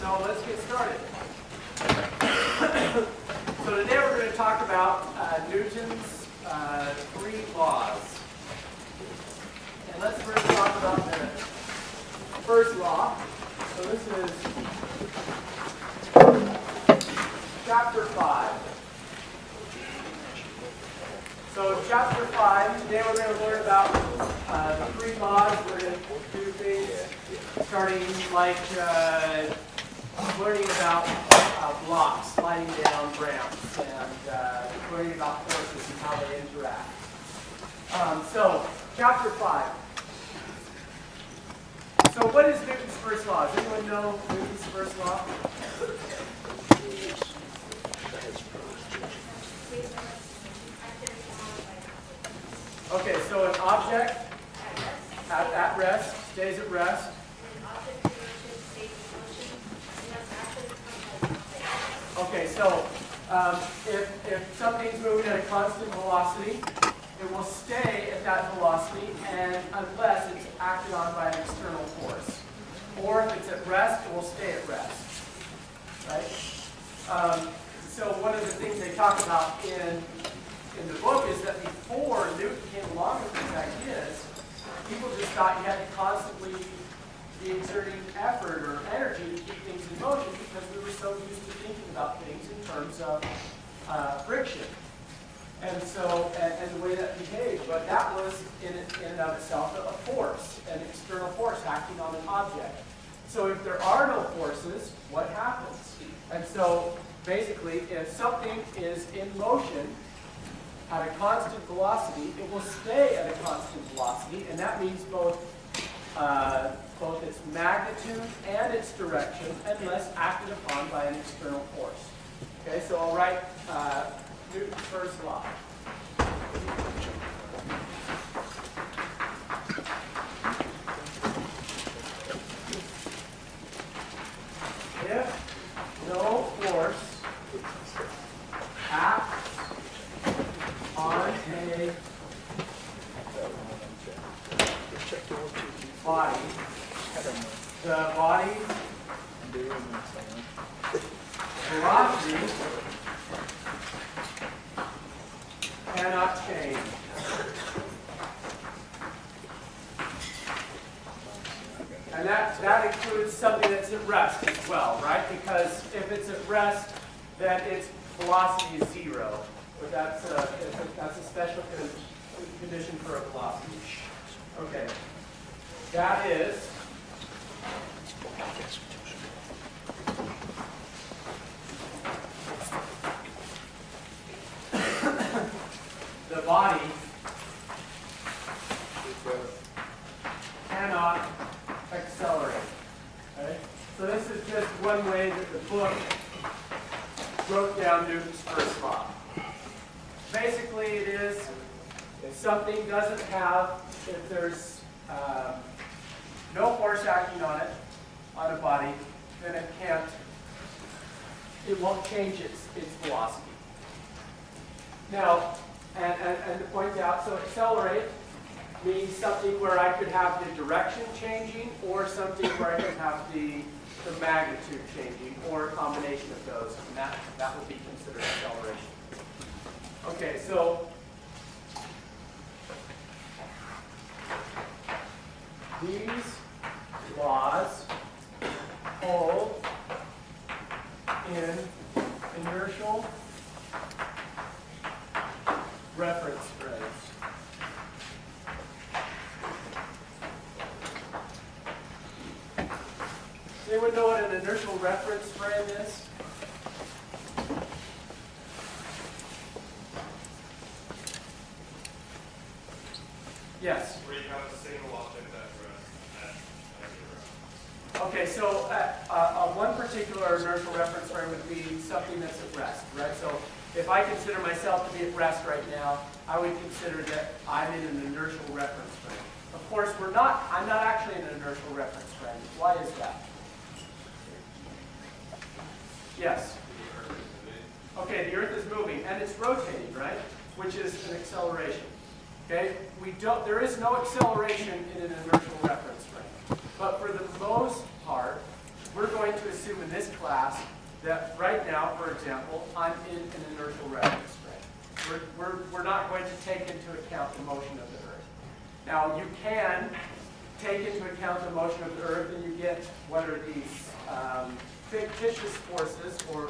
So let's get started. So today we're going to talk about Newton's three laws. And let's first talk about the first law. So this is chapter 5. So in chapter 5, today we're going to learn about the three laws. We're going to do things starting like learning about blocks, sliding down ramps, and learning about forces and how they interact. So, chapter 5. So what is Newton's first law? Does anyone know Newton's first law? Okay, so an object at rest stays at rest. Okay, so if something's moving at a constant velocity, it will stay at that velocity, and unless it's acted on by an external force. Or if it's at rest, it will stay at rest. Right? So one of the things they talk about in the book is that before Newton came along with these ideas, people just thought you had to constantly be exerting effort or energy to keep things in motion because we were so used to thinking about things in terms of friction. And so, and the way that behaved. But that was in and of itself a force, an external force acting on an object. So if there are no forces, what happens? And so basically, if something is in motion at a constant velocity, it will stay at a constant velocity, and that means both its magnitude and its direction, unless acted upon by an external force. Okay, so I'll write Newton's first law. If no force acts on a body, the body's velocity cannot change. And that includes something that's at rest as well, right? Because if it's at rest, then its velocity is zero. But that's a special condition for a velocity. Okay. That is the body cannot accelerate. Okay? So this is just one way that the book broke down Newton's first law. Basically, it is if something doesn't have, if there's no force acting on it, on a body, then it won't change its velocity. Now, and to point out, so accelerate means something where I could have the direction changing, or something where I could have the magnitude changing, or a combination of those, and that would be considered acceleration. Okay, so these laws hold in inertial reference frames. Does anyone know what an inertial reference frame is? Yes? Where you have a single object at rest at zero. Okay, so one particular inertial reference frame would be something that's at rest, right? So if I consider myself to be at rest right now, I would consider that I'm in an inertial reference frame. Of course, I'm not actually in an inertial reference frame. Why is that? Yes? Okay, the Earth is moving, and it's rotating, right? Which is an acceleration. Okay? There is no acceleration in an inertial reference frame. But for the most part, we're going to assume in this class that right now, for example, I'm in an inertial reference frame. We're not going to take into account the motion of the Earth. Now, you can take into account the motion of the Earth, and you get what are these fictitious forces, or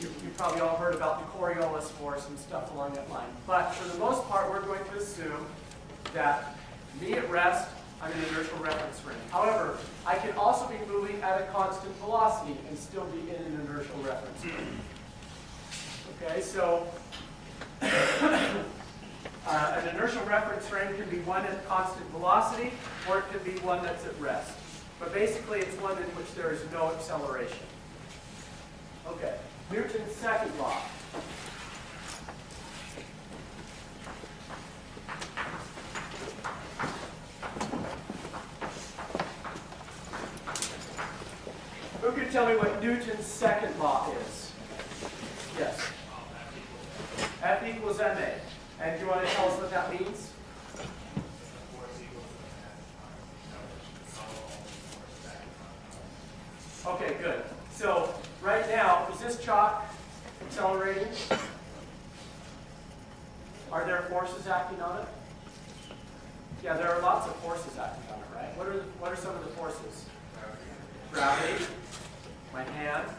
you've probably all heard about the Coriolis force and stuff along that line. But for the most part, we're going to assume that me at rest, I'm in an inertial reference frame. However, I can also be moving at a constant velocity and still be in an inertial reference frame. Okay, so an inertial reference frame can be one at constant velocity, or it can be one that's at rest. But basically, it's one in which there is no acceleration. Okay, Newton's second law. Who can tell me what Newton's second law is? Yes. F equals ma. And do you want to tell us what that means? Okay, good. So right now, is this chalk accelerating? Are there forces acting on it? Yeah, there are lots of forces acting on it, right? What are some of the forces? Gravity, my hand,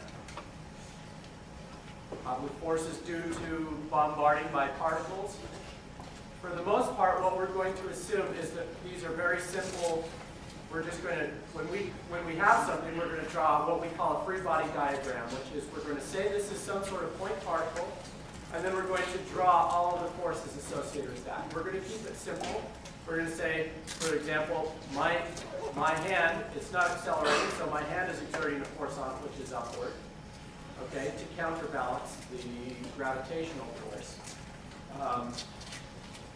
probably forces due to bombarding by particles. For the most part, what we're going to assume is that these are very simple. We're just going to, when we have something, we're going to draw what we call a free body diagram, which is we're going to say this is some sort of point particle, and then we're going to draw all of the forces associated with that. We're going to keep it simple. We're going to say, for example, my hand, it's not accelerating, so my hand is exerting a force on it, which is upward, okay, to counterbalance the gravitational force.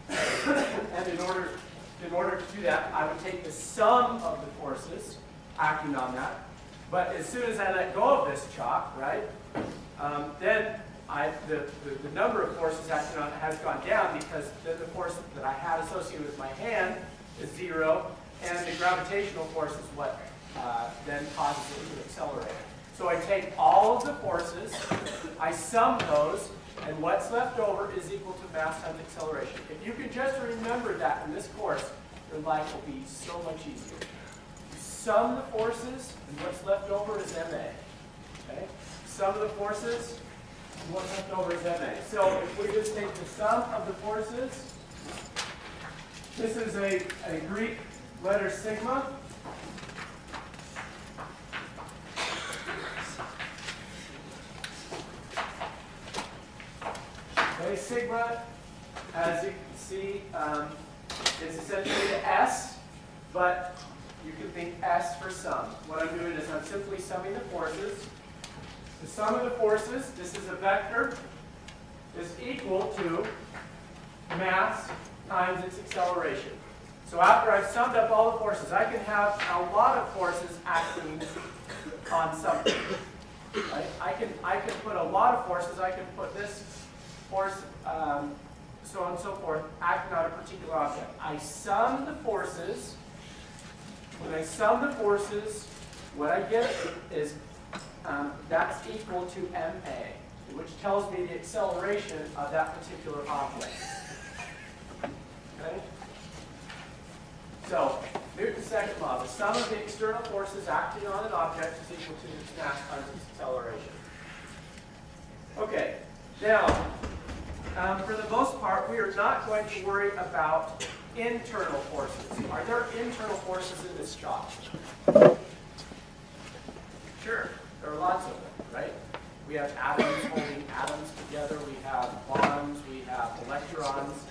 And in order to do that, I would take the sum of the forces acting on that. But as soon as I let go of this chalk, right, then the number of forces acting on it has gone down, because the force that I had associated with my hand is 0, and the gravitational force is what then causes it to accelerate. So I take all of the forces, I sum those, and what's left over is equal to mass times acceleration. If you can just remember that in this course, your life will be so much easier. You sum the forces, and what's left over is ma. Okay? Sum of the forces, and what's left over is ma. So if we just take the sum of the forces, this is a Greek letter sigma. Okay, sigma, as you can see, is essentially the S, but you can think S for sum. What I'm doing is I'm simply summing the forces. The sum of the forces, this is a vector, is equal to mass times its acceleration. So after I've summed up all the forces, I can have a lot of forces acting on something. Right? I can put a lot of forces. I can put this force, so on and so forth, acting on a particular object. I sum the forces. When I sum the forces, what I get is that's equal to ma, which tells me the acceleration of that particular object. Okay? So, Newton's second law, the sum of the external forces acting on an object is equal to its mass times its acceleration. Okay, now, for the most part, we are not going to worry about internal forces. Are there internal forces in this chalk? Sure, there are lots of them, right? We have atoms holding atoms together, we have bonds, we have electrons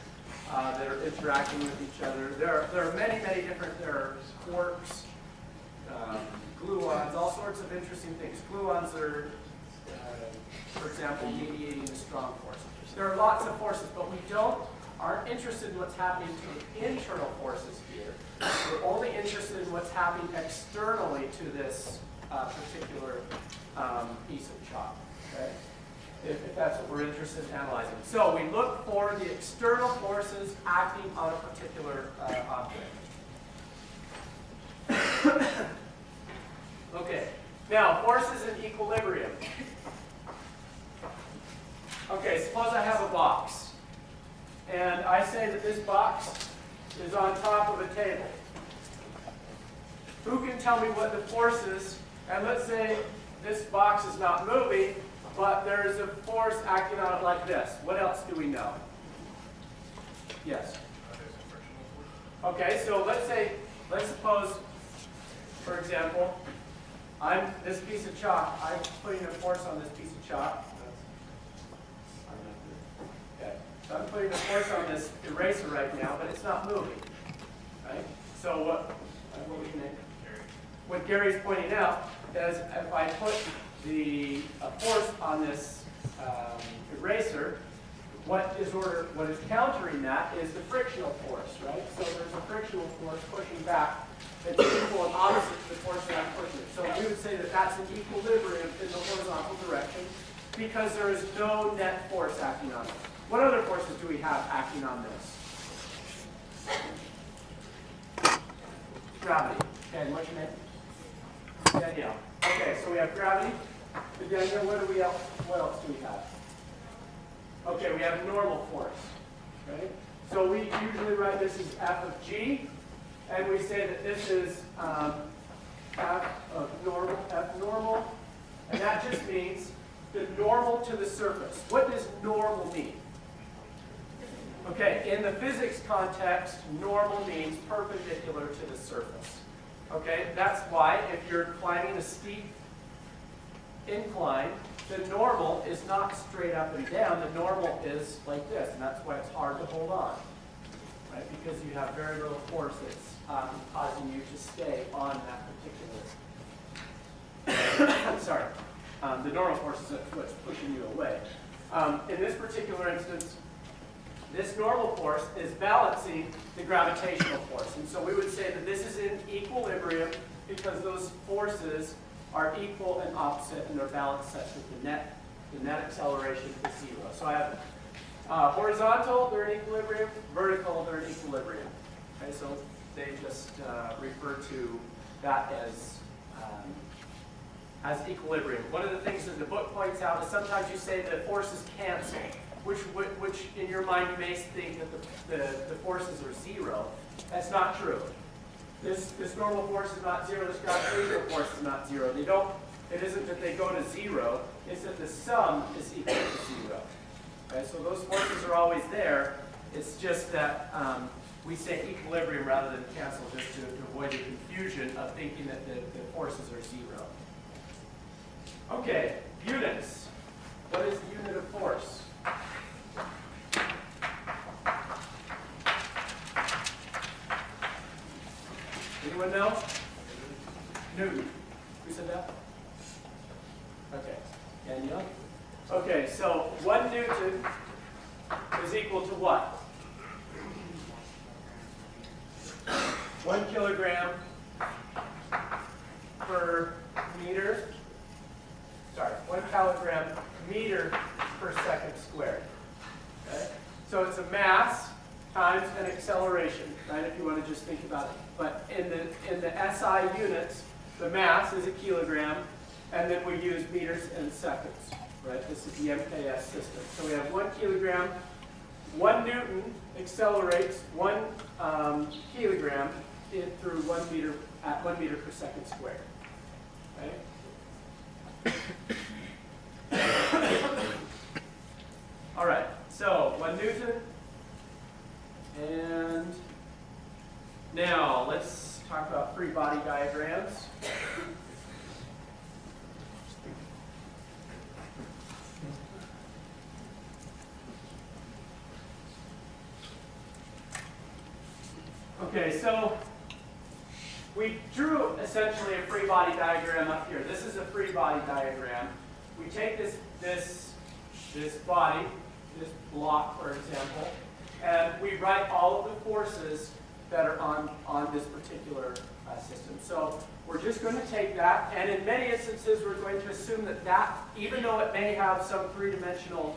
that are interacting with each other. There are many, many different, there are quarks, gluons, all sorts of interesting things. Gluons are, for example, mediating a strong force. There are lots of forces, but we aren't interested in what's happening to the internal forces here. We're only interested in what's happening externally to this particular piece of chalk. Okay? If that's what we're interested in analyzing. So we look for the external forces acting on a particular object. Okay, Now, forces in equilibrium. Okay, suppose I have a box, and I say that this box is on top of a table. Who can tell me what the force is? And let's say this box is not moving, but there is a force acting on it like this. What else do we know? Yes? There's a frictional force. Okay, so let's suppose, for example, this piece of chalk, I'm putting a force on this piece of chalk. Okay, so I'm putting a force on this eraser right now, but it's not moving. Right? So what Gary's pointing out is if I put a force on this eraser, what is countering that is the frictional force, right? So there's a frictional force pushing back that's equal and opposite to the force that I'm pushing. So we would say that that's an equilibrium in the horizontal direction because there is no net force acting on it. What other forces do we have acting on this? Gravity. Okay, what's your name? Danielle. Okay, so we have gravity. Danielle, what else do we have? Okay, we have normal force. Right? So we usually write this as F of G, and we say that this is F normal, and that just means the normal to the surface. What does normal mean? Okay, in the physics context, normal means perpendicular to the surface. Okay, that's why if you're climbing a steep incline, the normal is not straight up and down. The normal is like this, and that's why it's hard to hold on, right? Because you have very little force that's causing you to stay on that particular. Sorry, the normal force is what's pushing you away. In this particular instance, this normal force is balancing the gravitational force, and so we would say that this is in equilibrium because those forces are equal and opposite, and they're balanced such that the net acceleration is zero. So I have horizontal, they're in equilibrium, vertical, they're in equilibrium. Okay, so they just refer to that as equilibrium. One of the things that the book points out is sometimes you say that forces cancel, which in your mind you may think that the forces are zero. That's not true. This normal force is not zero. This gravitational force is not zero. It isn't that they go to zero. It's that the sum is equal to zero. Okay, so those forces are always there. It's just that we say equilibrium rather than cancel, just to avoid the confusion of thinking that the forces are zero. Okay, units. What is the unit of force? Anyone know? Newton. Who said that? Okay. Danielle? Okay, so 1 Newton is equal to what? 1 kilogram per meter. Sorry, 1 kilogram meter per second squared. Okay? So it's a mass times an acceleration, right? If you want to just think about it. But in the SI units, the mass is a kilogram, and then we use meters and seconds, right? This is the MKS system. So we have 1 kilogram, 1 Newton accelerates 1 kilogram through 1 meter at 1 meter per second squared. Okay? All right. So 1 Newton, and now let's talk about free body diagrams. Okay, so we drew essentially a free body diagram up here. This is a free body diagram. We take this body, this block, for example, and we write all of the forces that are on this particular system. So we're just going to take that, and in many instances, we're going to assume that even though it may have some three-dimensional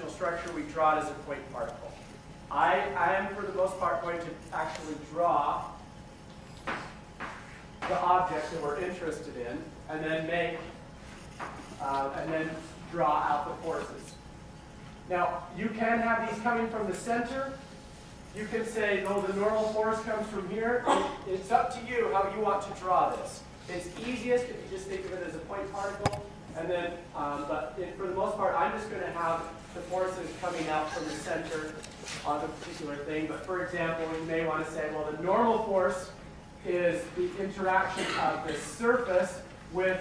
structure, we draw it as a point particle. I am, for the most part, going to actually draw the object that we're interested in, and then and then draw out the forces. Now, you can have these coming from the center. You can say, no, the normal force comes from here. It's up to you how you want to draw this. It's easiest if you just think of it as a point particle. And then, for the most part, I'm just going to have the forces coming out from the center on the particular thing. But for example, you may want to say, well, the normal force is the interaction of the surface with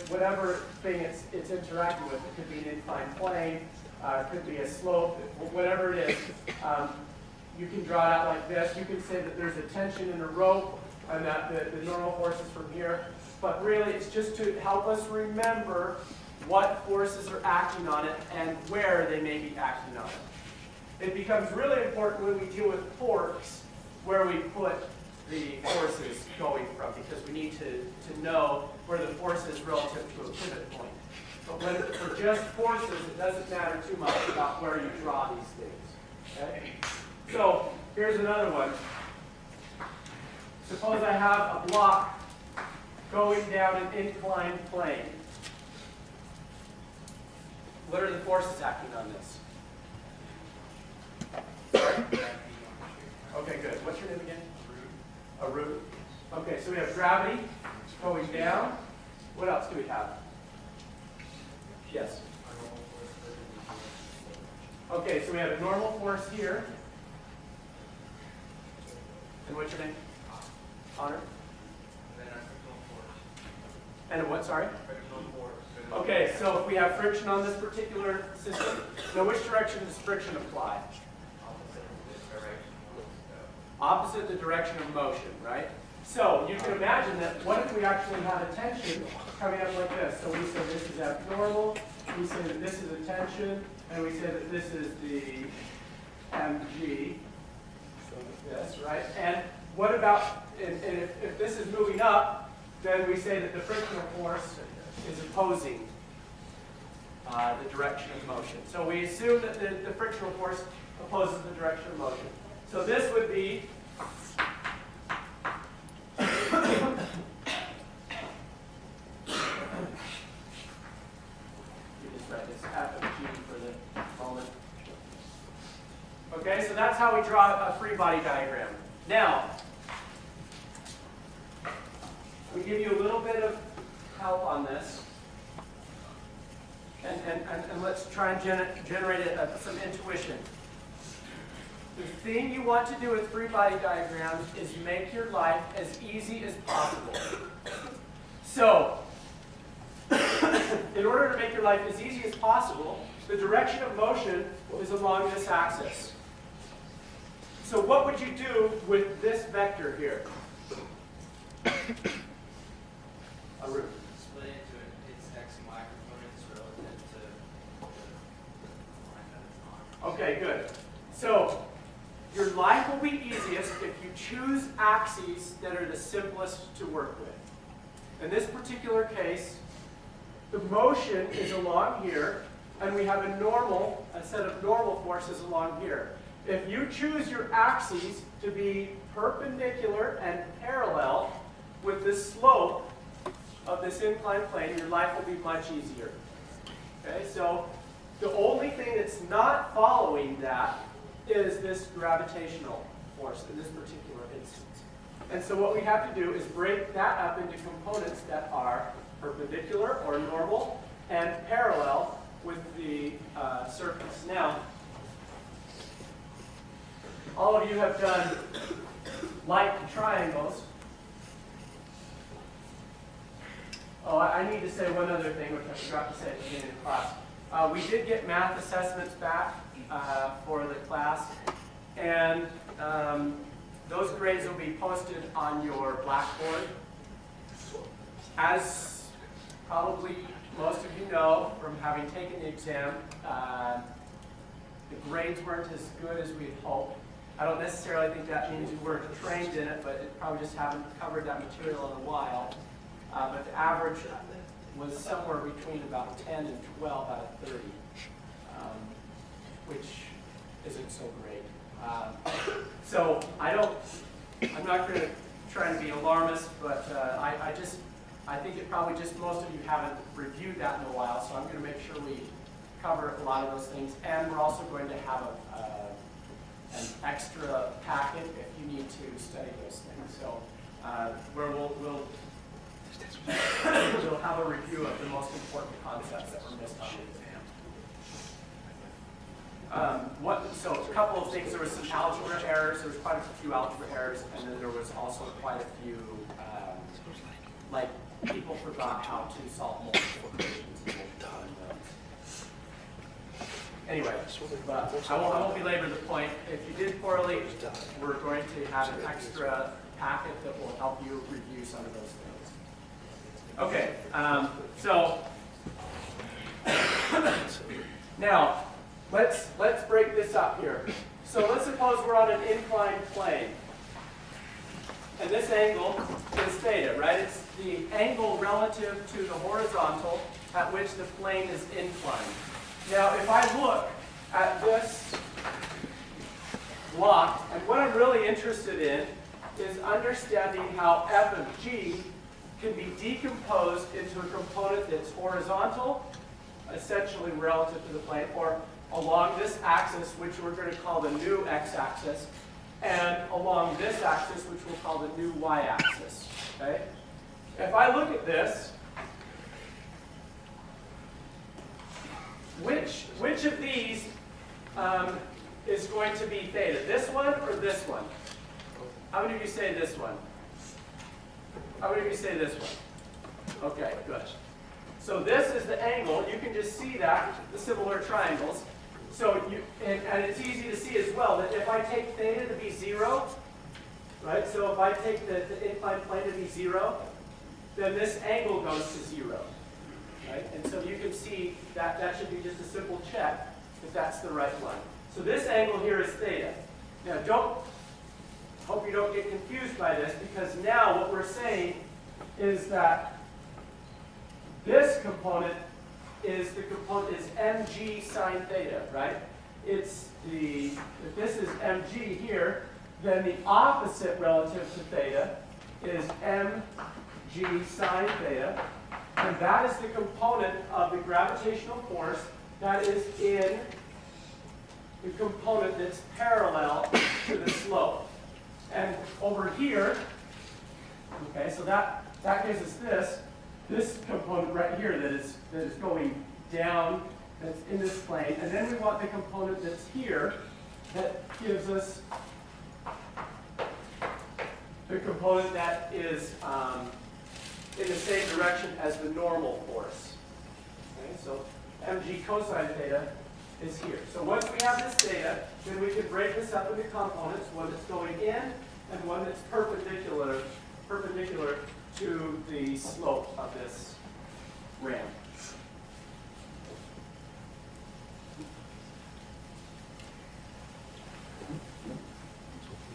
whatever thing it's interacting with. It could be an inclined plane, it could be a slope, whatever it is. You can draw it out like this. You can say that there's a tension in a rope and that the normal force is from here. But really, it's just to help us remember what forces are acting on it and where they may be acting on it. It becomes really important when we deal with forks where we put the forces going from, because we need to know where the force is relative to a pivot point. But when for just forces, it doesn't matter too much about where you draw these things. Okay? So here's another one. Suppose I have a block going down an inclined plane. What are the forces acting on this? Sorry? Okay, good. What's your name again? A root. Okay, so we have gravity going down. What else do we have? Yes. Okay, so we have a normal force here. And what's your name? Honor? And a what, sorry? Okay, so if we have friction on this particular system, now which direction does friction apply? Opposite the direction of motion, right? So you can imagine that what if we actually had a tension coming up like this? So we say this is abnormal, we say that this is a tension, and we say that this is the mg. So this, right? And what about, and if this is moving up, then we say that the frictional force is opposing the direction of motion. So we assume that the frictional force opposes the direction of motion. So this would be you just write this F of G for the moment. Okay, so that's how we draw a free body diagram. Now, we give you a little bit of help on this. And let's try and generate some intuition. The thing you want to do with free body diagrams is make your life as easy as possible. So, in order to make your life as easy as possible, the direction of motion is along this axis. So what would you do with this vector here? A root. Split into its x and y components relative to the line that it's on. Okay, good. So your life will be easiest if you choose axes that are the simplest to work with. In this particular case, the motion is along here, and we have a set of normal forces along here. If you choose your axes to be perpendicular and parallel with the slope of this inclined plane, your life will be much easier. Okay, so the only thing that's not following that is this gravitational force in this particular instance. And so what we have to do is break that up into components that are perpendicular or normal and parallel with the surface. Now, all of you have done like triangles. Oh, I need to say one other thing, which I forgot to say at the beginning of the class. We did get math assessments back for the class, and those grades will be posted on your Blackboard. As probably most of you know from having taken the exam, the grades weren't as good as we'd hoped. I don't necessarily think that means we weren't trained in it, but it probably just haven't covered that material in a while. But the average was somewhere between about 10 and 12 out of 30, which isn't so great. So I'm not going to trying to be alarmist, but I think it probably just most of you haven't reviewed that in a while, so I'm going to make sure we cover a lot of those things. And we're also going to have an extra packet if you need to study those things. So where we'll have a review of the most important concepts that were missed on the exam. So a couple of things, there was some algebra errors, there was quite a few algebra errors, and then there was also quite a few, like people forgot how to solve multiple equations and multiple unknowns. Anyway, but I won't belabor the point. If you did poorly, we're going to have an extra packet that will help you review some of those things. Okay, so now let's break this up here. So let's suppose we're on an inclined plane, and this angle is theta, right? It's the angle relative to the horizontal at which the plane is inclined. Now, if I look at this block, and what I'm really interested in is understanding how f of g can be decomposed into a component that's horizontal, essentially relative to the plane, or along this axis, which we're going to call the new x-axis, and along this axis, which we'll call the new y-axis. Okay? If I look at this, which of these is going to be theta? This one or this one? How many of you say this one? How many of you say this one? Okay, good. So this is the angle. You can just see that, the similar triangles. So and it's easy to see as well that if I take theta to be 0, right? So if I take the inclined plane to be 0, then this angle goes to 0. Right? And so you can see that that should be just a simple check if that's the right one. So this angle here is theta. Now hope you don't get confused by this, because now what we're saying is that this component is mg sine theta, right? If this is mg here, then the opposite relative to theta is mg sine theta. And that is the component of the gravitational force that is in the component that's parallel to the slope. And over here, okay, so that gives us this component right here that is going down, that's in this plane. And then we want the component that's here that gives us the component that is in the same direction as the normal force. Okay, so mg cosine theta is here. So once we have this theta, then we can break this up into components, one that's going in and one that's perpendicular to the slope of this ramp.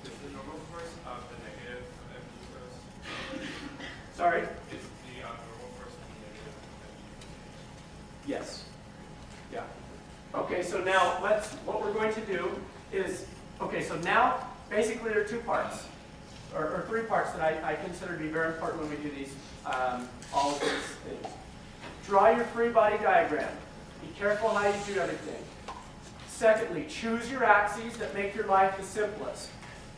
Is the normal force of the negative of mg cos? Sorry? Is the normal force of the negative of mg cos? Yes. Yeah. Okay, so now what we're going to do is, okay, so now basically there are two parts, or three parts that I consider to be very important when we do these, all of these things. Draw your free body diagram. Be careful how you do everything. Secondly, choose your axes that make your life the simplest.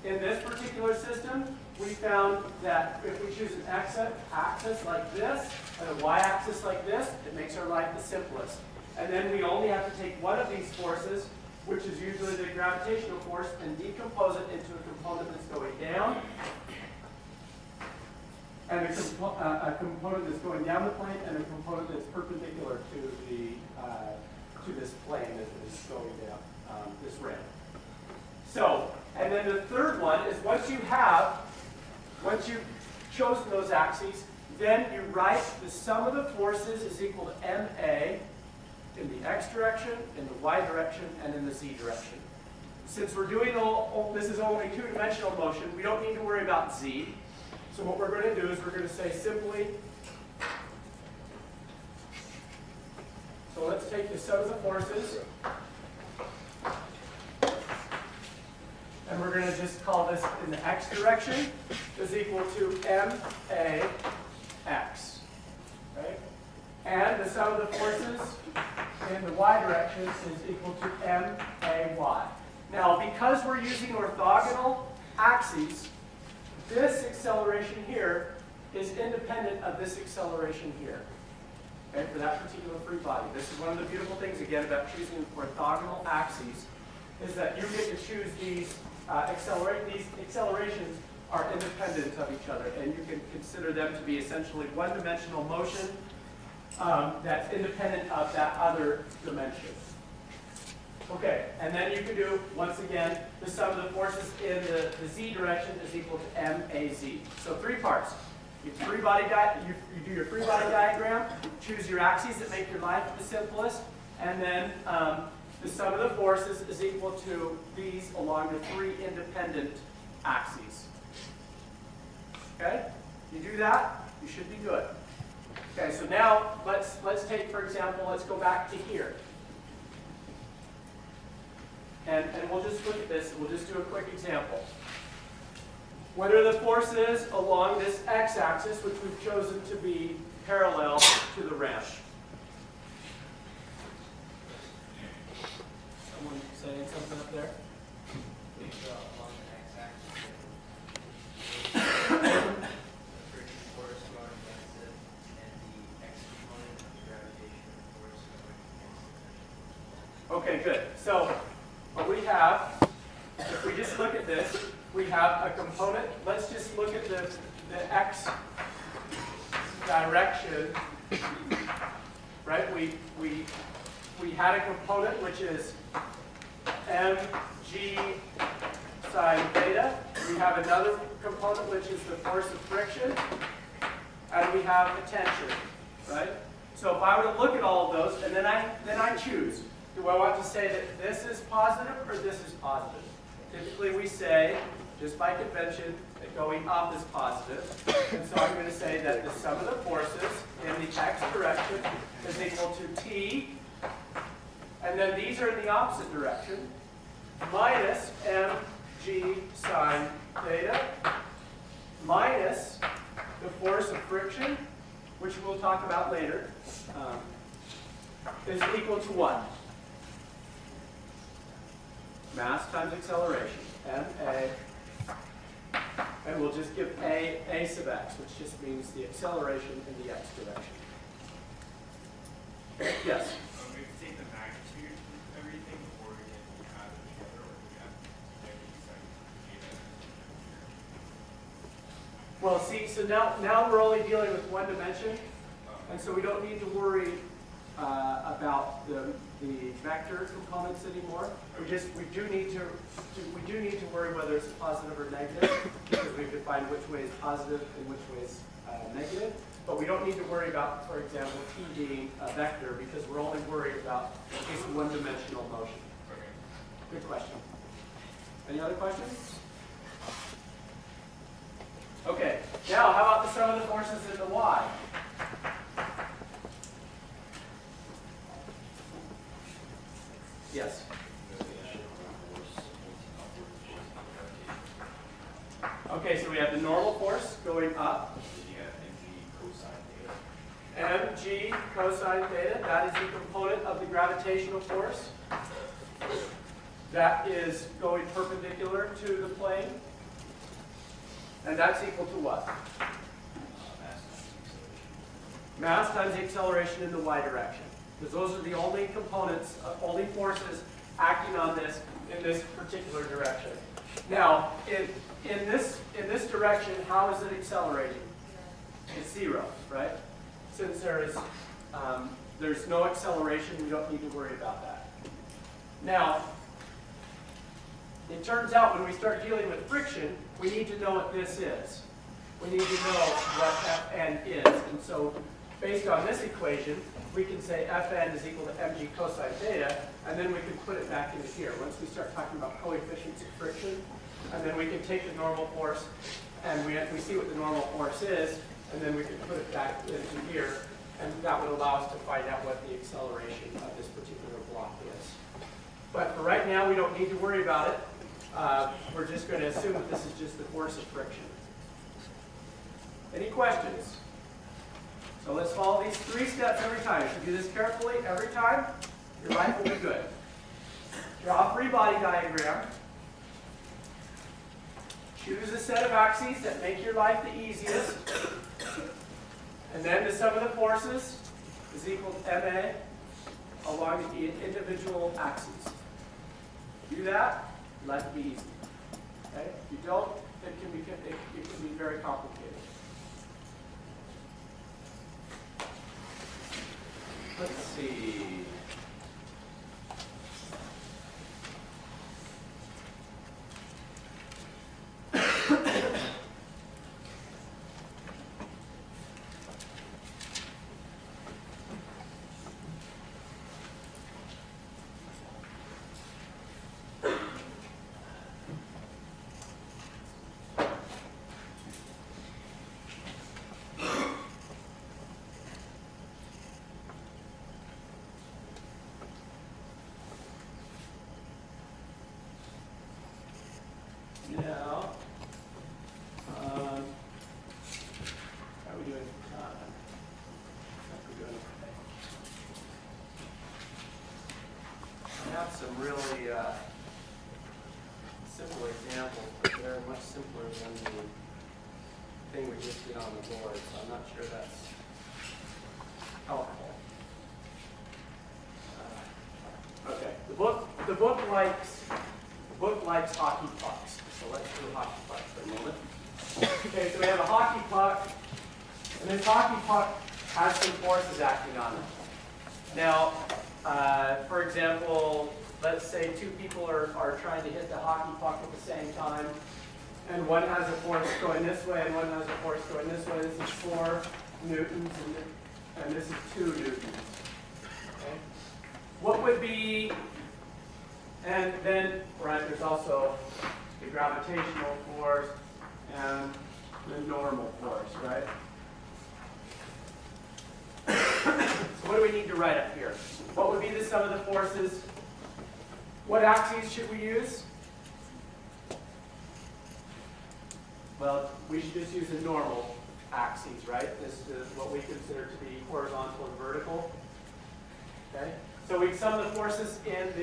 In this particular system, we found that if we choose an x-axis like this and a y-axis like this, it makes our life the simplest. And then we only have to take one of these forces, which is usually the gravitational force, and decompose it into a component that's going down, and a component that's going down the plane, and a component that's perpendicular to this plane that is going down this ramp. So, and then the third one is once you've chosen those axes, then you write the sum of the forces is equal to ma in the x direction, in the y direction, and in the z direction. Since we're doing this is only two-dimensional motion, we don't need to worry about z. So what we're going to do is we're going to say simply, so let's take the sum of the forces, and and we're going to just call this in the x direction, is equal to MAX. Okay? And the sum of the forces in the y direction is equal to MAY. Now, because we're using orthogonal axes, this acceleration here is independent of this acceleration here. Okay, for that particular free body. This is one of the beautiful things, again, about choosing orthogonal axes, is that you get to choose these accelerations are independent of each other, and you can consider them to be essentially one-dimensional motion that's independent of that other dimension. Okay, and then you can do, once again, the sum of the forces in the z direction is equal to MAZ. So 3 parts. You do your free body diagram, choose your axes that make your life the simplest, and then the sum of the forces is equal to these along the 3 independent axes. Okay? You do that, you should be good. Okay, so now let's take, for example, let's go back to here. And we'll just look at this, and we'll just do a quick example. What are the forces along this x-axis, which we've chosen to be parallel to the ramp? Someone saying something up there? Along the x-axis, the friction force going against it, and the x component of the gravitational force going against it. Okay, good. So what we have, if we just look at this, we have a component. Let's just look at the x direction, right? We had a component which is mg sine theta. We have another component which is the force of friction, and we have a tension, right? So if I were to look at all of those, and then I choose, do I want to say that this is positive or this is positive? Typically we say, just by convention, that going up is positive. And so I'm going to say that the sum of the forces in the x direction is equal to t, and then these are in the opposite direction, minus mg sine theta, minus the force of friction, which we'll talk about later, is equal to what? Mass times acceleration, ma, and we'll just give a sub x, which just means the acceleration in the x direction. Yes? We can take the magnitude of everything before we get add them together, or we have every second data. Well, see, so now we're only dealing with one dimension, and so we don't need to worry about the vector components anymore. We do need to worry whether it's positive or negative, because we've defined which way is positive and which way is negative. But we don't need to worry about, for example, t being a vector, because we're only worried about this one-dimensional motion. Okay. Good question. Any other questions? Okay. Now, how about the sum of the forces in the y? Yes. Okay, so we have the normal force going up. Mg cosine theta, that is the component of the gravitational force that is going perpendicular to the plane. And that's equal to what? Mass times the acceleration in the y direction. Because those are the only components, only forces acting on this in this particular direction. Now, in this direction, how is it accelerating? It's 0, right? Since there's no acceleration, we don't need to worry about that. Now, it turns out when we start dealing with friction, we need to know what this is. We need to know what Fn is. And so, based on this equation, we can say Fn is equal to mg cosine theta, and then we can put it back into here. Once we start talking about coefficients of friction, and then we can take the normal force, and we see what the normal force is, and then we can put it back into here, and that would allow us to find out what the acceleration of this particular block is. But for right now, we don't need to worry about it. we're just going to assume that this is just the force of friction. Any questions? So let's follow these 3 steps every time. If you do this carefully every time, your life will be good. Draw a free body diagram. Choose a set of axes that make your life the easiest. And then the sum of the forces is equal to MA along the individual axes. Do that, your life will be easy. Okay? If you don't, it can be very complicated. Let's see. Now, how are we doing? How are we doing? I have some really simple examples, but they're much simpler than the thing we just did on the board, so I'm not sure that's helpful. Okay, the book likes hockey pucks. So let's do a hockey puck for a moment. Okay, so we have a hockey puck, and this hockey puck has some forces acting on it. Now, for example, let's say 2 people are trying to hit the hockey puck at the same time, and one has a force going this way, and one has a force going this way. This is 4 newtons, and this is 2 newtons. Okay? What would be, and then, right, there's also the gravitational force and the normal force, right? So what do we need to write up here? What would be the sum of the forces? What axes should we use? Well, we should just use the normal axes, right? This is what we consider to be horizontal and vertical. Okay? So we sum the forces in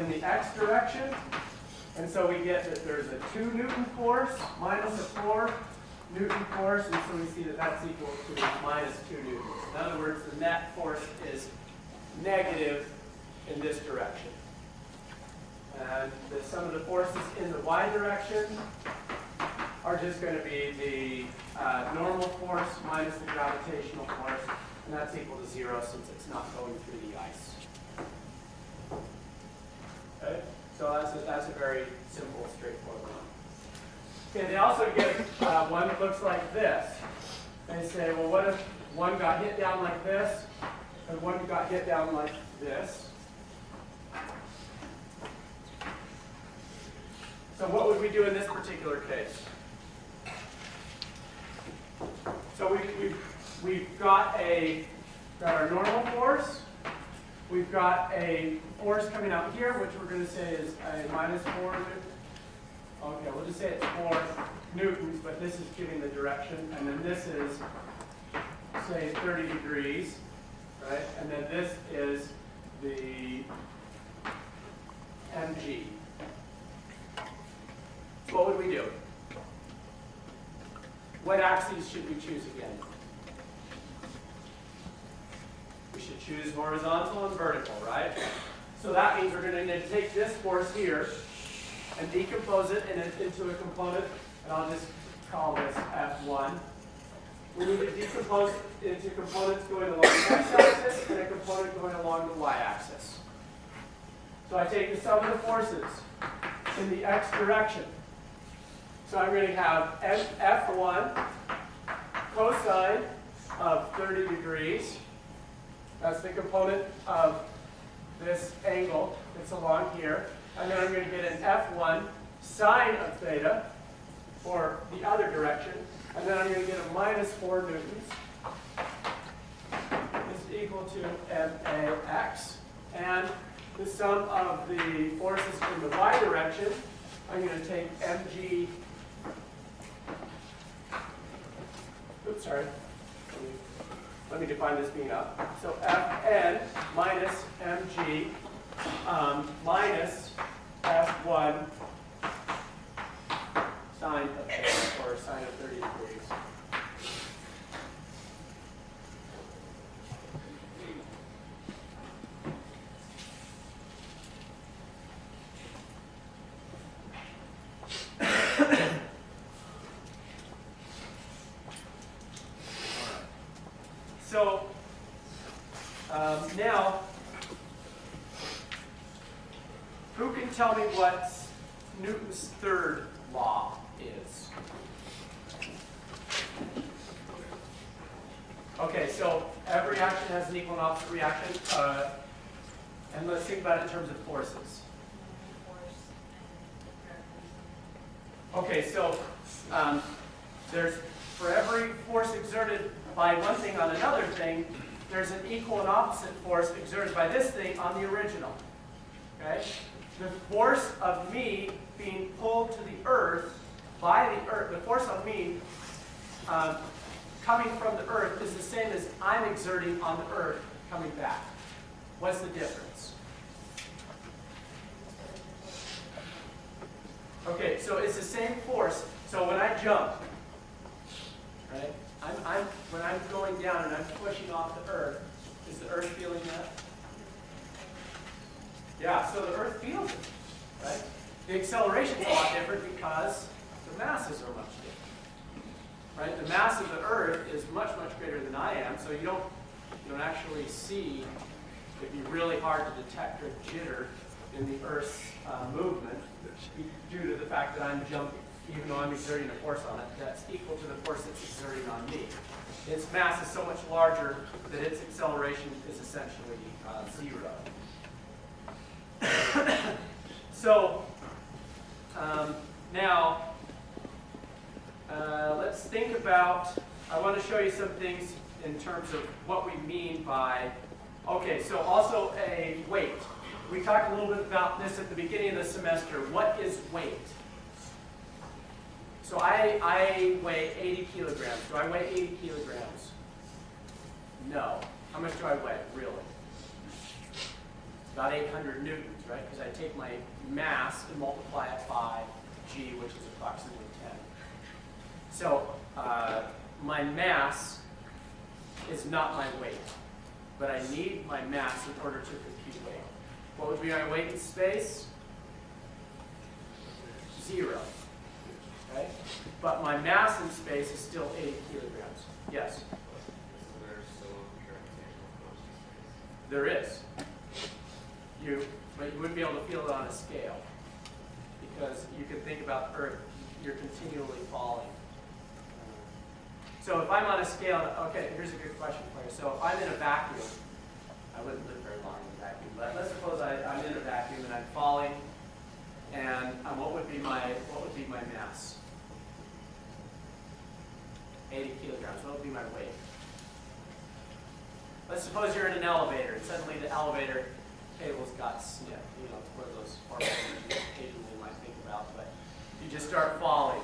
the x direction, and so we get that there's a 2 Newton force minus a 4 Newton force, and so we see that that's equal to minus 2 newtons. In other words, the net force is negative in this direction. And the sum of the forces in the y direction are just going to be the normal force minus the gravitational force, and that's equal to 0 since it's not going through the ice. Okay? So that's a very simple, straightforward one. Okay, they also get one that looks like this. They say, well, what if one got hit down like this, and one got hit down like this? So what would we do in this particular case? So we've got our normal force. We've got a force coming out here, which we're going to say is a minus 4 newtons. Okay, we'll just say it's 4 newtons, but this is giving the direction. And then this is, say, 30 degrees, right? And then this is the mg. So what would we do? What axes should we choose again? We should choose horizontal and vertical, right? So that means we're going to need to take this force here and decompose it into a component, and I'll just call this F1. We need to decompose it into components going along the x-axis and a component going along the y-axis. So I take the sum of the forces in the x direction. So I'm going to have F1 cosine of 30 degrees. That's the component of this angle that's along here. And then I'm going to get an F1 sine of theta for the other direction. And then I'm going to get a minus 4 newtons. This is equal to MAX. And the sum of the forces in the y direction, I'm going to take mg, oops, sorry. Let me define this being up. So Fn minus mg minus F1 sine of theta, or sine of 30 degrees. So now, who can tell me what Newton's third law is? Okay, so every action has an equal and opposite reaction, and let's think about it in terms of forces. Okay, so there's, for every force exerted by one thing on another thing, there's an equal and opposite force exerted by this thing on the original. Okay? The force of me being pulled to the earth by the earth, the force on me coming from the earth is the same as I'm exerting on the earth coming back. What's the difference? Okay, so it's the same force. So when I jump, right? When I'm going down and I'm pushing off the earth, is the earth feeling that? Yeah, so the earth feels it, right? The acceleration's a lot different because the masses are much different, right? The mass of the earth is much, much greater than I am, so you don't actually see, it'd be really hard to detect a jitter in the earth's movement due to the fact that I'm jumping. Even though I'm exerting a force on it, that's equal to the force it's exerting on me. Its mass is so much larger that its acceleration is essentially zero. So now let's think about, I want to show you some things in terms of what we mean by, okay, so also a weight. We talked a little bit about this at the beginning of the semester. What is weight? So I weigh 80 kilograms. Do I weigh 80 kilograms? No. How much do I weigh, really? About 800 newtons, right? Because I take my mass and multiply it by g, which is approximately 10. So my mass is not my weight, but I need my mass in order to compute weight. What would be my weight in space? 0. Okay? But my mass in space is still 80 kilograms. Yes? There is. But you wouldn't be able to feel it on a scale. Because you can think about Earth, you're continually falling. So if I'm on a scale, okay, here's a good question for you. So if I'm in a vacuum, I wouldn't live very long in a vacuum, but let's suppose I'm in a vacuum and I'm falling, and what would be my mass? 80 kilograms. What would be my weight? Let's suppose you're in an elevator, and suddenly the elevator cable's got snipped. You know, it's one of those horrible things you occasionally might think about, but you just start falling.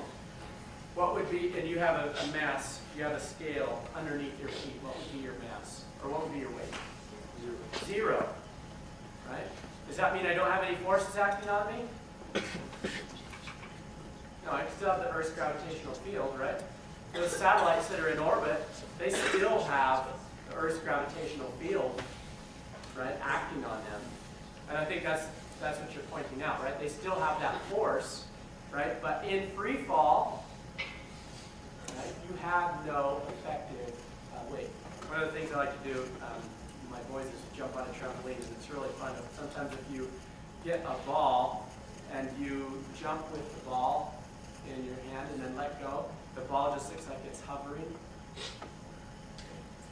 What would be, and you have a mass, you have a scale underneath your feet, what would be your mass? Or what would be your weight? 0. Right? Does that mean I don't have any forces acting on me? No, I still have the Earth's gravitational field, right? Those satellites that are in orbit, they still have the Earth's gravitational field, right, acting on them. And I think that's what you're pointing out, right? They still have that force, right? But in free fall, right, you have no effective weight. One of the things I like to do, my boys is jump on a trampoline, and it's really fun. Sometimes if you get a ball and you jump with the ball in your hand and then let go, the ball just looks like it's hovering. It's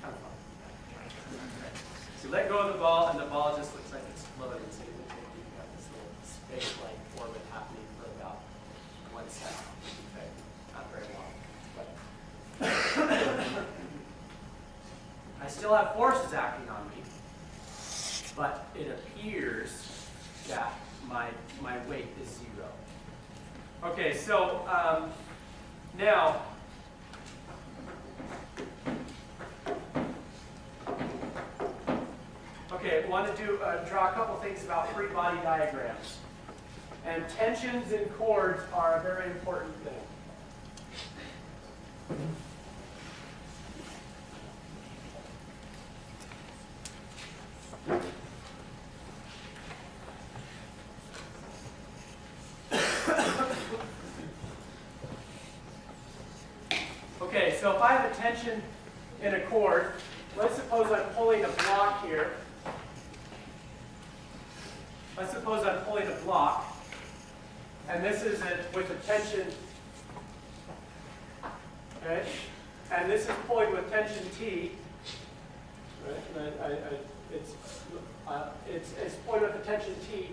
kind of fun. So you let go of the ball, and the ball just looks like it's floating. So you've got this little space-like orbit happening for about 1 second. Okay. Not very long. But I still have forces acting on me. but it appears that my weight is 0. Okay, so now, okay, I want to draw a couple things about free body diagrams. And tensions in chords are a very important thing. Okay, so if I have a tension in a chord, let's suppose I'm pulling a block here. Let's suppose I'm pulling a block, and this is it with a tension, okay? And this is pulling with tension T, right? And it's pulling with a tension T.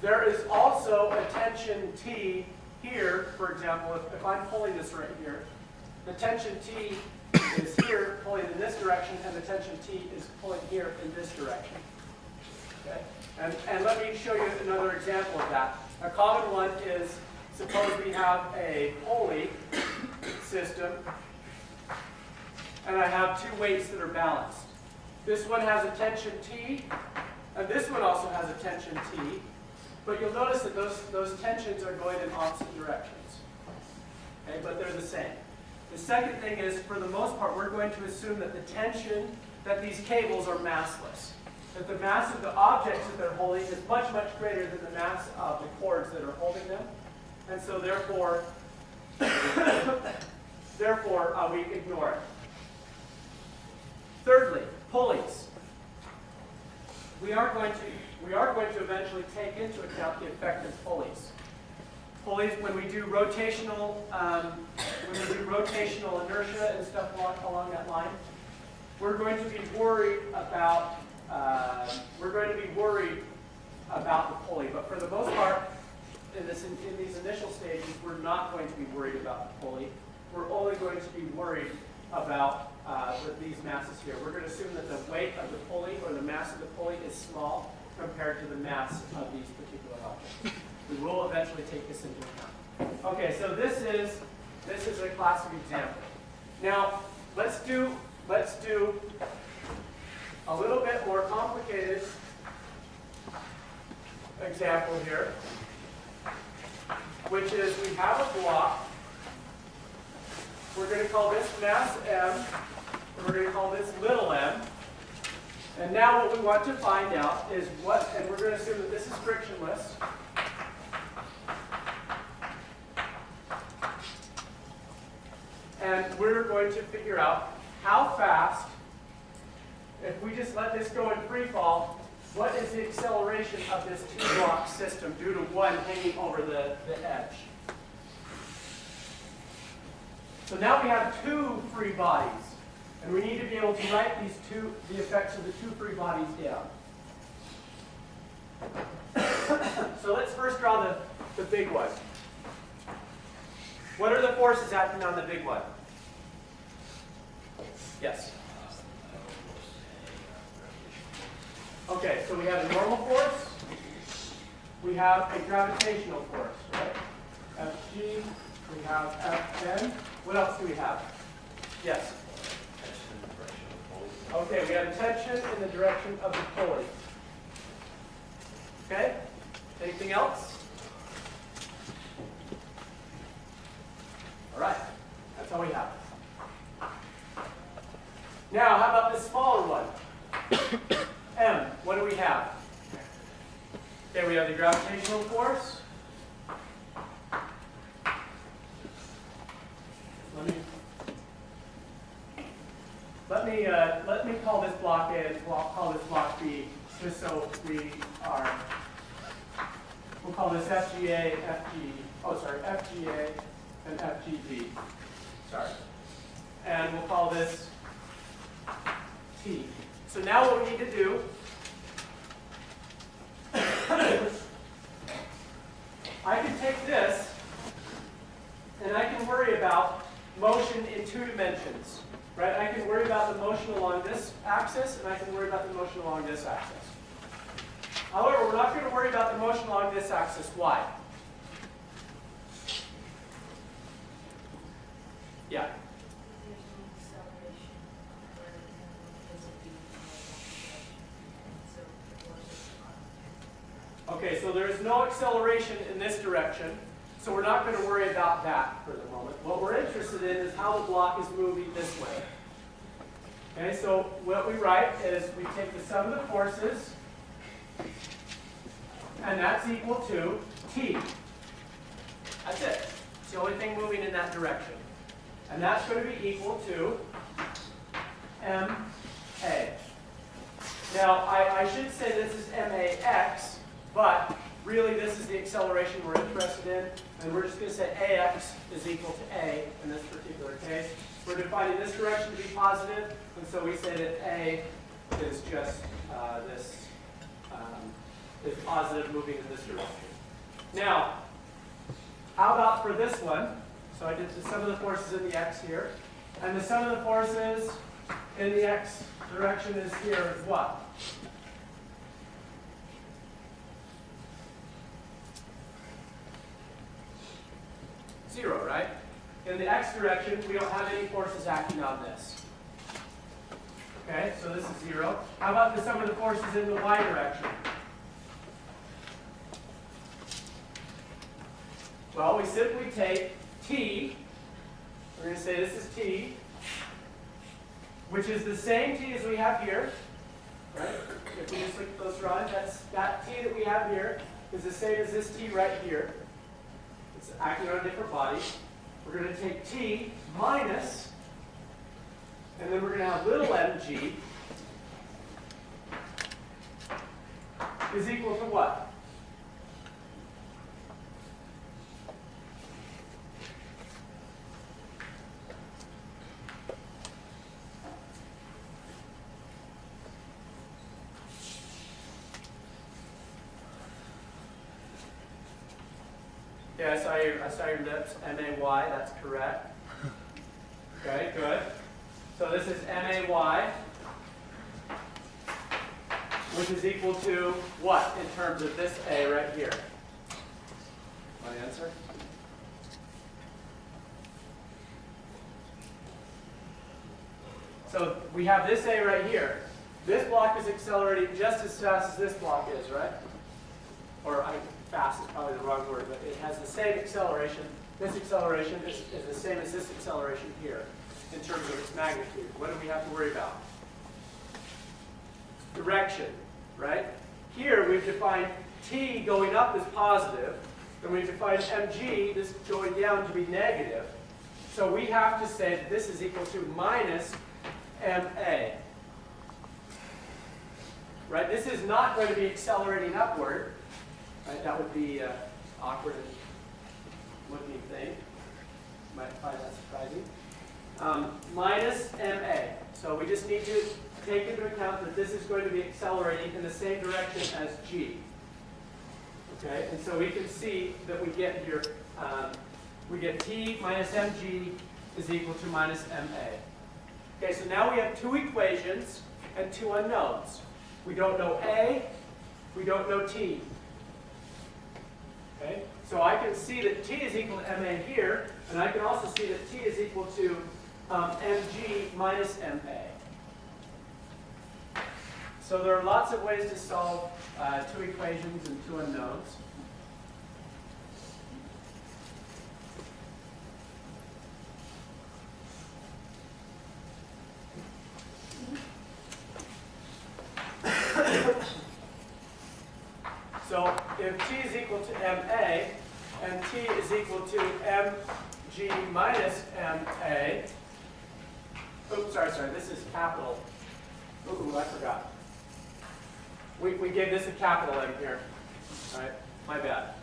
There is also a tension T here, for example, if I'm pulling this right here, the tension T is here, pulling in this direction, and the tension T is pulling here in this direction. Okay? And let me show you another example of that. A common one is, suppose we have a pulley system, and I have two weights that are balanced. This one has a tension T, and this one also has a tension T, but you'll notice that those tensions are going in opposite directions. Okay? But they're the same. The second thing is, for the most part, we're going to assume that the tension, that these cables are massless. That the mass of the objects that they're holding is much, much greater than the mass of the cords that are holding them. And so therefore, we ignore it. Thirdly, pulleys. We are going to eventually take into account the effect of pulleys. Pulleys, when we do rotational inertia and stuff along that line, we're going to be worried about the pulley. But for the most part, in these initial stages, we're not going to be worried about the pulley. We're only going to be worried about these masses here. We're going to assume that the weight of the pulley or the mass of the pulley is small compared to the mass of these particular objects. We will eventually take this into account. Okay, so this is a classic example. Now, let's do a little bit more complicated example here, which is we have a block. We're going to call this mass M, and we're going to call this little m. And now what we want to find out is and we're going to assume that this is frictionless. And we're going to figure out how fast, if we just let this go in free fall, what is the acceleration of this two-block system due to one hanging over the edge? So now we have two free bodies, and we need to be able to write the effects of the two free bodies down. So let's first draw the big one. What are the forces acting on the big one? Yes. Okay, so we have a normal force. We have a gravitational force, right? Fg, we have Fn. What else do we have? Yes? Okay, we have tension in the direction of the pulley. Okay? Anything else? All right, that's all we have. Now, how about this smaller one? M, what do we have? Okay, we have the gravitational force. Let me call this block A and we'll call this block B, just so we'll call this FGA, FGA and FGB. Sorry. And we'll call this T. So now what we need to do I can take this and I can worry about motion in two dimensions. right? I can worry about the motion along this axis, and I can worry about the motion along this axis. However, we're not going to worry about the motion along this axis. Why? Yeah. Okay, so there is no acceleration in this direction, so we're not going to worry about that for the moment. What we're interested in is how the block is moving this way. Okay, so what we write is we take the sum of the forces, and that's equal to T. That's it. It's the only thing moving in that direction. And that's going to be equal to MA. Now, I should say this is MAX, but really this is the acceleration we're interested in, and we're just going to say AX is equal to A in this particular case. We're defining this direction to be positive, and so we say that A is just is positive moving in this direction. Now, how about for this one? So I did the sum of the forces in the X here, and the sum of the forces in the X direction is here is what? Zero, right? In the X direction, we don't have any forces acting on this. Okay, so this is 0. How about the sum of the forces in the Y direction? Well, we simply take T, we're going to say this is T, which is the same T as we have here, right? If we just look at those drawings, that T that we have here is the same as this T right here. It's acting on a different body. We're going to take T minus, and then we're going to have little mg is equal to what? Yeah, I saw your lips. M-A-Y, that's correct. Okay, good. So this is M-A-Y, which is equal to what in terms of this A right here? My answer? So we have this A right here. This block is accelerating just as fast as this block is, right? Or fast is probably the wrong word, but it has the same acceleration. This acceleration is the same as this acceleration here in terms of its magnitude. What do we have to worry about? Direction, right? Here we've defined T going up as positive, and we've defined mg, this going down, to be negative. So we have to say that this is equal to minus ma. Right? This is not going to be accelerating upward. Right? That would be an awkward looking thing. You might find that surprising. Minus ma. So we just need to take into account that this is going to be accelerating in the same direction as g. Okay, and so we can see that we get here, we get t minus mg is equal to minus ma. Okay, so now we have two equations and two unknowns. We don't know a, we don't know t. Okay, so I can see that t is equal to ma here, and I can also see that t is equal to mg minus ma. So there are lots of ways to solve two equations and two unknowns. So if t is equal to ma and t is equal to mg minus ma, oops, sorry, this is capital. Ooh, I forgot. We gave this a capital M here. All right, my bad.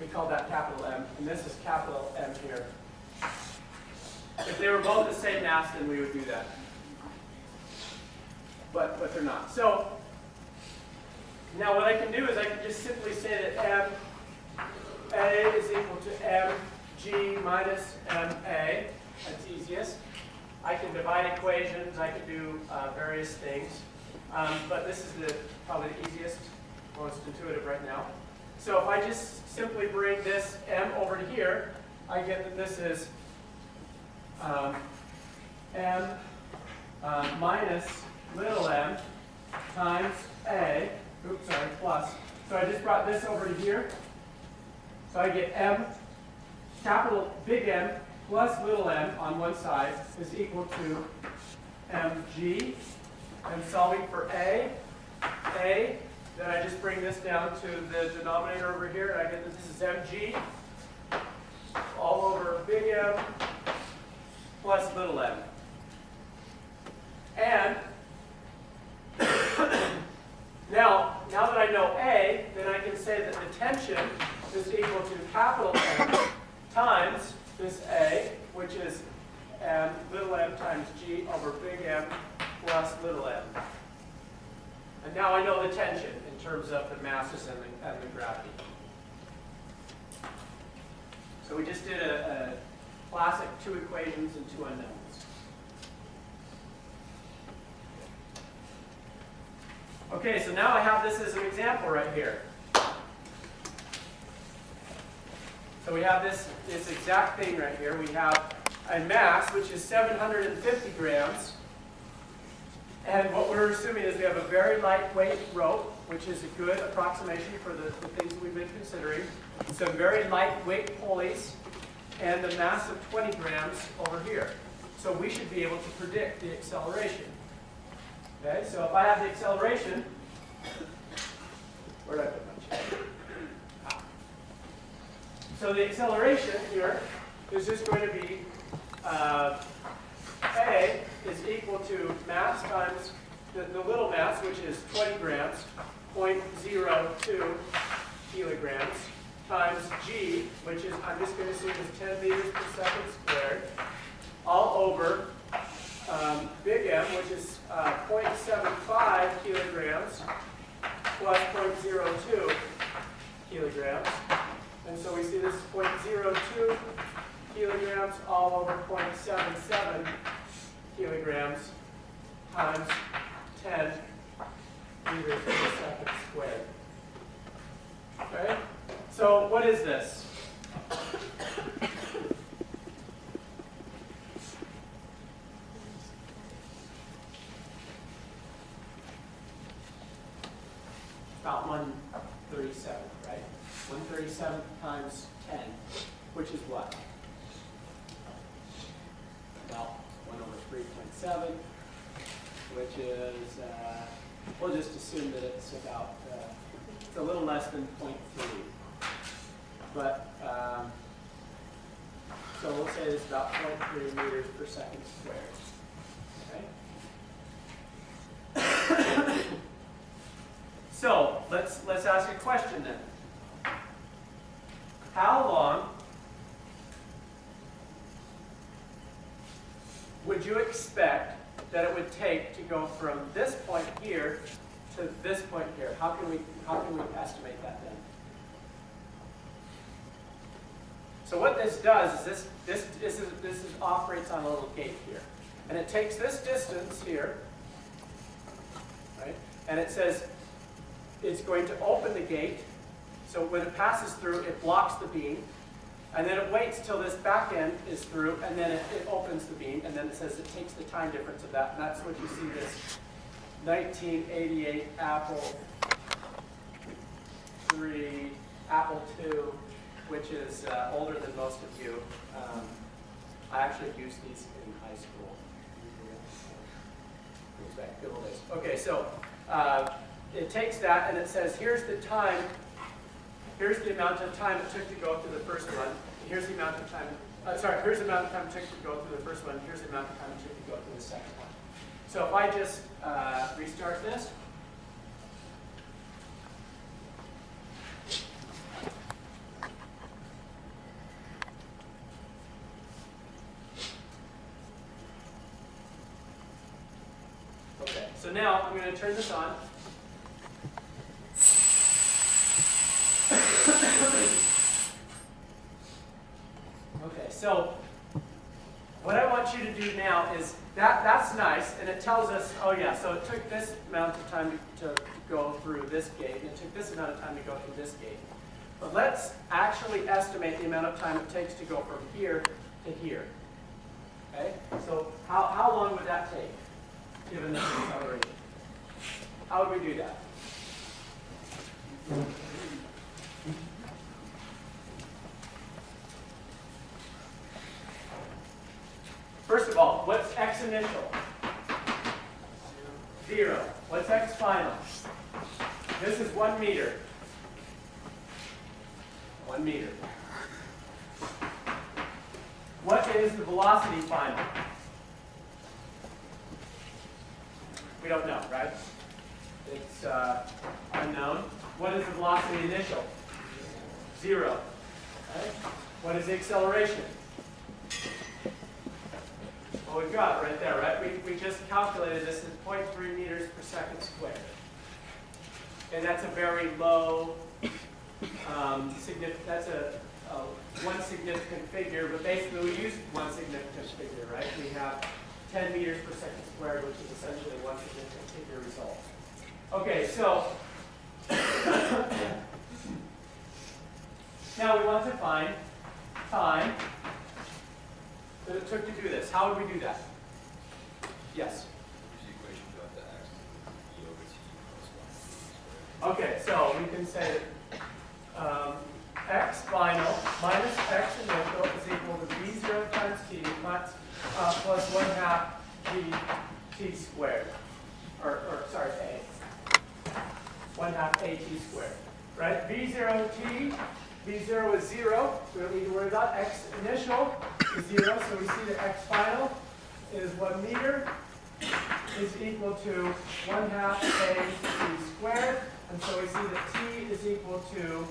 We called that capital M, and this is capital M here. If they were both the same mass, then we would do that. But they're not. So now what I can do is I can just simply say that MA is equal to mg minus ma. That's easiest. I can divide equations, I can do various things. But this is probably the easiest, most intuitive right now. So if I just simply bring this m over to here, I get that this is m minus little m times a, oops, sorry, plus. So I just brought this over to here. So I get m, capital big M plus little m on one side is equal to mg. I'm solving for a, then I just bring this down to the denominator over here, and I get that this is mg all over big M plus little m. And now that I know A, then I can say that the tension is equal to capital M times this A, which is m, little m times g over big M plus little m. And now I know the tension in terms of the masses and the gravity. So we just did a classic 2 equations and 2 unknowns. Okay, so now I have this as an example right here. So we have this exact thing right here. We have a mass, which is 750 grams. And what we're assuming is we have a very lightweight rope, which is a good approximation for the things that we've been considering. Some very lightweight pulleys, and the mass of 20 grams over here. So we should be able to predict the acceleration. Okay, so if I have the acceleration, where did I put my check? So the acceleration here is just going to be A is equal to mass times the little mass, which is 20 grams, 0.02 kilograms, times G, which is, I'm just going to assume is 10 meters per second squared, all over big M, which is 0.75 kilograms plus 0.02 kilograms. And so we see this is 0.02 kilograms all over 0.77 kilograms times 10 meters per second squared. Okay? So what is this? About 137, right? 137 times 10, which is what? Well, 1 over 3.7, which is, we'll just assume that it's about, it's a little less than 0.3. But, so we'll say it's about 0.3 meters per second squared. Okay? So let's ask a question then. How long would you expect that it would take to go from this point here to this point here? How can we estimate that then? So what this does is this operates on a little gate here, and it takes this distance here, right? And it says it's going to open the gate. So when it passes through, it blocks the beam, and then it waits till this back end is through, and then it opens the beam, and then it says it takes the time difference of that, and that's what you see this 1988 Apple III, Apple II, which is older than most of you. I actually used these in high school. Back good old days. Okay, so it takes that and it says, here's the time, here's the amount of time it took to go through the first one. Here's the amount of time, here's the amount of time it took to go through the first one. Here's the amount of time it took to go through the second one. So if I just restart this. Okay, so now I'm going to turn this on. Okay, so what I want you to do now is, that's nice, and it tells us, oh yeah, so it took this amount of time to go through this gate, and it took this amount of time to go through this gate. But let's actually estimate the amount of time it takes to go from here to here. Okay? So how long would that take, given this acceleration? How would we do that? First of all, what's x initial? 0. What's x final? This is 1 meter. 1 meter. What is the velocity final? We don't know, right? It's unknown. What is the velocity initial? 0. Okay. What is the acceleration? Well, we've got it right there, right? We just calculated this as 0.3 meters per second squared. And that's a very low, that's a one significant figure, but basically we use one significant figure, right? We have 10 meters per second squared, which is essentially one significant figure result. Okay, so now we want to find time that it took to do this. How would we do that? Yes? Okay, so we can say that x final minus x initial is equal to v0 times t plus 1/2 t squared. Or sorry, a. 1/2 at squared. Right? V0 is 0. We don't need to worry about x initial is 0. So we see that x final is 1 meter is equal to 1/2 a t squared. And so we see that t is equal to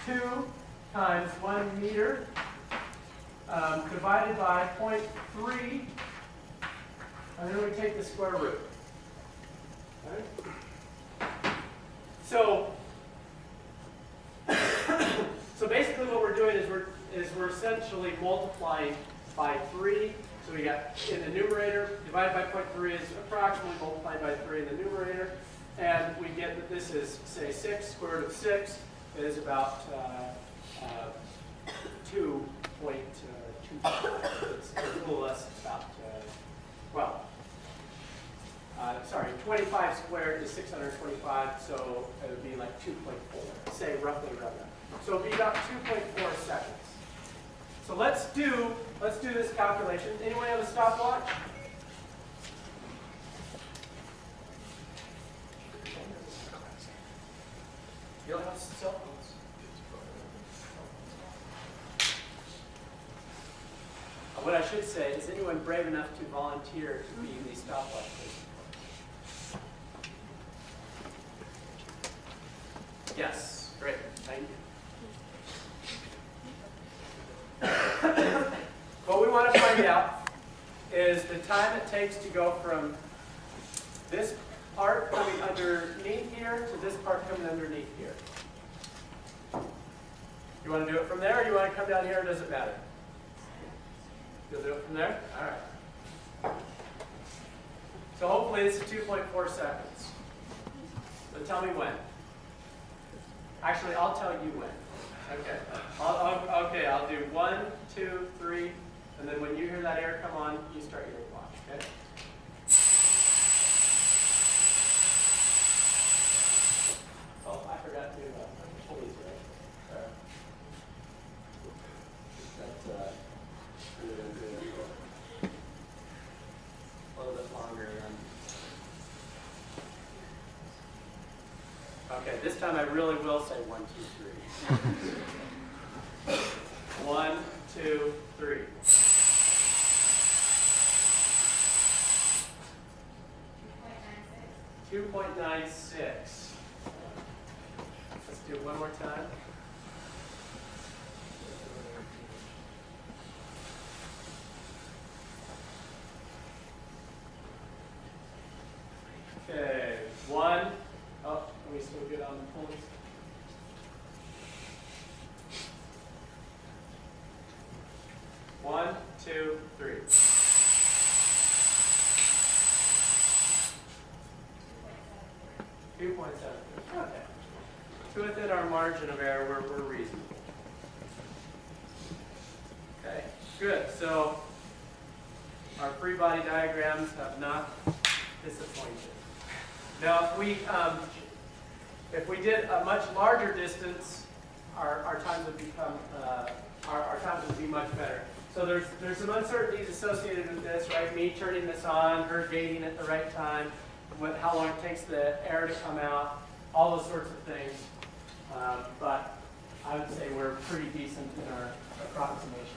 2 times 1 meter divided by 0.3. And then we take the square root. Okay? So basically what we're doing is we're essentially multiplying by 3. So we got in the numerator, divided by 0.3 is approximately multiplied by 3 in the numerator. And we get that this is, say, 6. Square root of 6 is about 2.2. It's a little less, about, 25 squared is 625, so it would be like 2.4, say roughly around that. So it would be about 2.4 seconds. So let's do this calculation. Anyone have a stopwatch? You don't have cell phones? What I should say, is anyone brave enough to volunteer to be the stopwatch person? Yes, great, thank you. What we want to find out is the time it takes to go from this part coming underneath here to this part coming underneath here. You want to do it from there, or do you want to come down here, or does it matter? You'll do it from there? All right. So hopefully this is 2.4 seconds. So tell me when. Actually, I'll tell you when. Okay. I'll do 1, 2, 3, and then when you hear that air come on, you start your watch. Okay. Oh, I forgot to pull these right. That's a little bit longer than. Okay, this time I really will say 1, 2, 3. 1, 2, 3. 2.96. Let's do it one more time. Okay, 1. Oh, are we still good on the pulleys? One, 2, 3. 2.7. Okay. So within our margin of error, we're reasonable. Okay, good. So our free body diagrams have not disappointed. Now, if we did a much larger distance, our times would become our times would be much better. So there's some uncertainties associated with this, right? Me turning this on, her gating at the right time, how long it takes the air to come out, all those sorts of things. But I would say we're pretty decent in our approximations.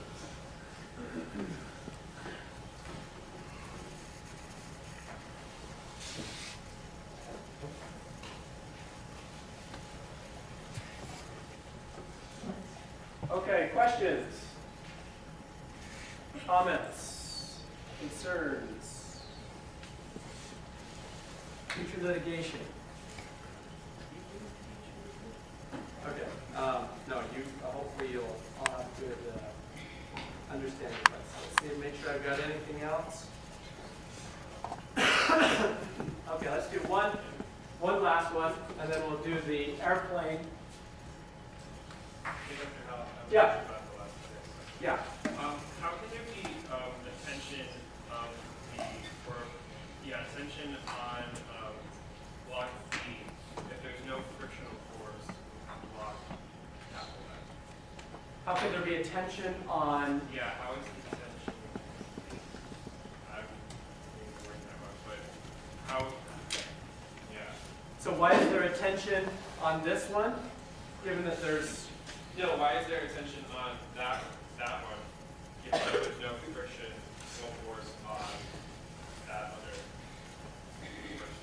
Okay, questions, comments, concerns, future litigation. Okay, no, hopefully you'll all have good understanding of this. Let's see, make sure I've got anything else. Okay, let's do one last one, and then we'll do the airplane. Yeah. Yeah. How can there be attention attention on block C if there's no frictional force on block capital F? How could there be a tension on? Yeah. How is the tension? I'm maybe working that much, but how? Yeah. So why is there a tension on this one, given that there's? No, why is there a tension on that one if there's no friction, no force on that other friction?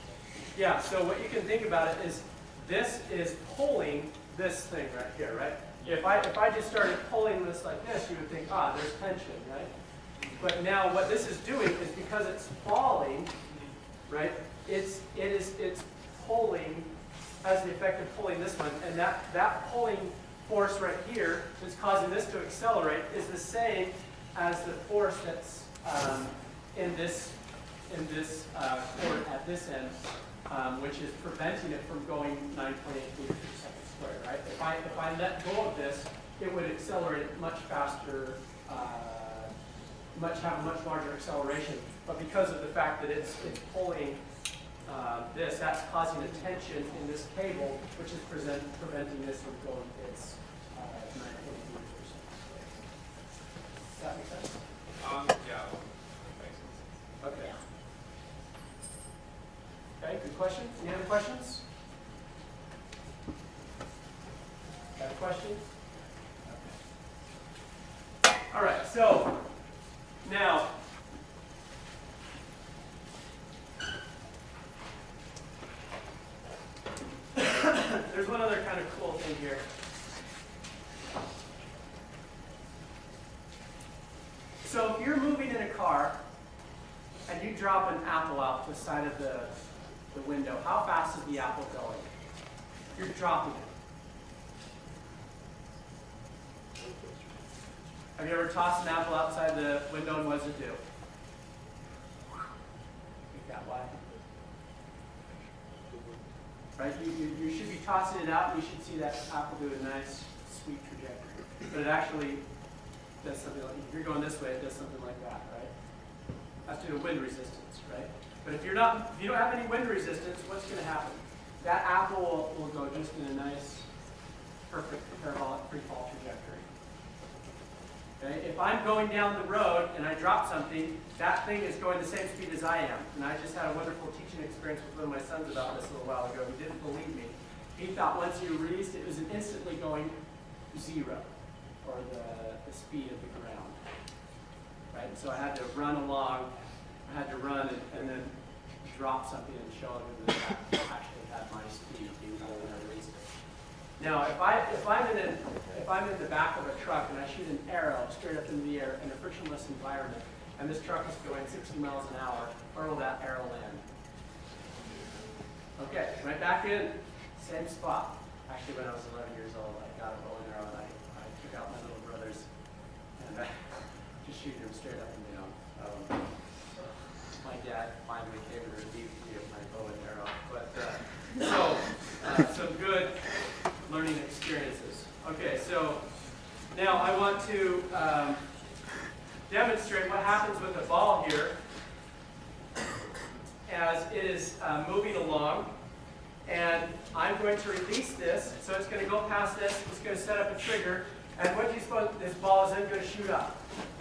Yeah, so what you can think about it is this is pulling this thing right here, right? If I just started pulling this like this, you would think, there's tension, right? But now what this is doing is because it's falling, right? It's pulling, has the effect of pulling this one, and that pulling force right here that's causing this to accelerate is the same as the force that's in this cord at this end, which is preventing it from going 9.8 meters per second squared, right? If I let go of this, it would accelerate much faster, have a much larger acceleration. But because of the fact that it's pulling that's causing a tension in this cable, which is preventing this from going its 9.8 meters per second squared. Does that make sense? Yeah, that makes sense. Okay. Okay, good question. Any other questions? Got a question? Okay. All right, so now there's one other kind of cool thing here. So if you're moving in a car and you drop an apple out the side of the window, how fast is the apple going? You're dropping it. Have you ever tossed an apple outside the window and what does it do? Think that way. Right? You should be tossing it out and you should see that apple do a nice, sweet trajectory. But it actually does something like, if you're going this way, it does something like that, right? That's due to wind resistance, right? But if you don't have any wind resistance, what's going to happen? That apple will go just in a nice, perfect parabolic free fall trajectory. Okay? If I'm going down the road and I drop something, that thing is going the same speed as I am. And I just had a wonderful teaching experience with one of my sons about this a little while ago. He didn't believe me. He thought once you released it, it was instantly going 0, or the speed of the ground. Right? So I had to run along. I had to run and then drop something and show him that I actually had my speed even though when I released it. Now, if I'm in the back of a truck and I shoot an arrow straight up into the air in a frictionless environment, and this truck is going 60 miles an hour, where will that arrow land? Okay, right back in, same spot. Actually, when I was 11 years old, I got a bow and arrow and I took out my little brothers and I just shooting them straight up and down. My dad finally came to relieve me of my bow and arrow. But so it is moving along. And I'm going to release this, so it's going to go past this, it's going to set up a trigger, and what do you suppose, this ball is then going to shoot up?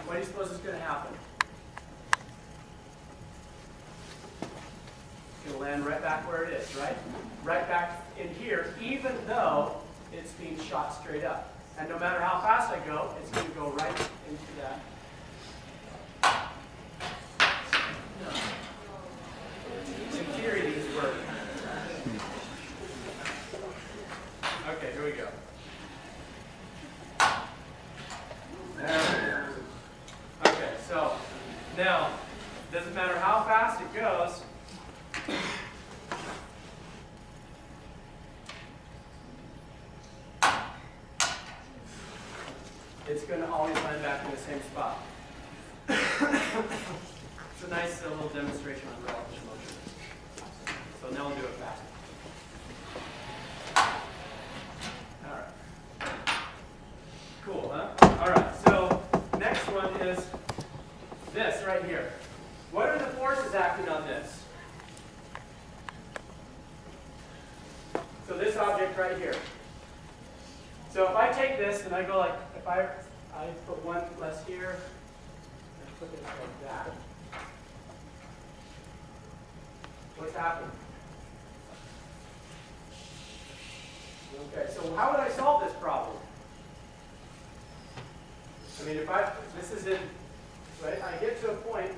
What do you suppose is going to happen? It's going to land right back where it is, right? Right back in here, even though it's being shot straight up. And no matter how fast I go, it's going to go right into that. Securities work. Okay, here we go. There we go. Okay, so now, doesn't matter how fast it goes, it's going to always land back in the same spot. It's a nice little demonstration on relative motion. So now we'll do it fast. All right. Cool, huh? All right, so next one is this right here. What are the forces acting on this? So this object right here. So if I take this and I go like, if I put one less here, and put it like that, what's happening? Okay, so how would I solve this problem? I mean, this is in, right, I get to a point,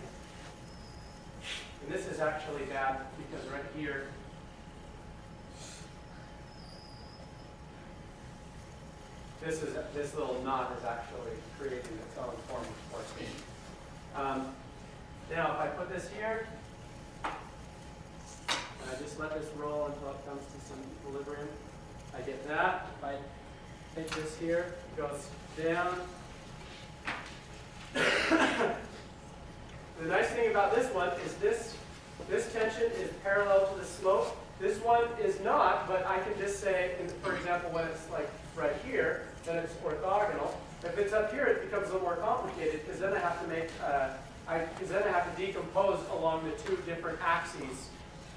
and this is actually bad because right here, this little knot is actually creating its own form of force. Now, if I put this here, and I just let this roll until it comes to some equilibrium, I get that. If I take this here, it goes down. The nice thing about this one is this tension is parallel to the slope. This one is not, but I can just say, for example, when it's like right here, then it's orthogonal. If it's up here, it becomes a little more complicated because then I have to decompose along the two different axes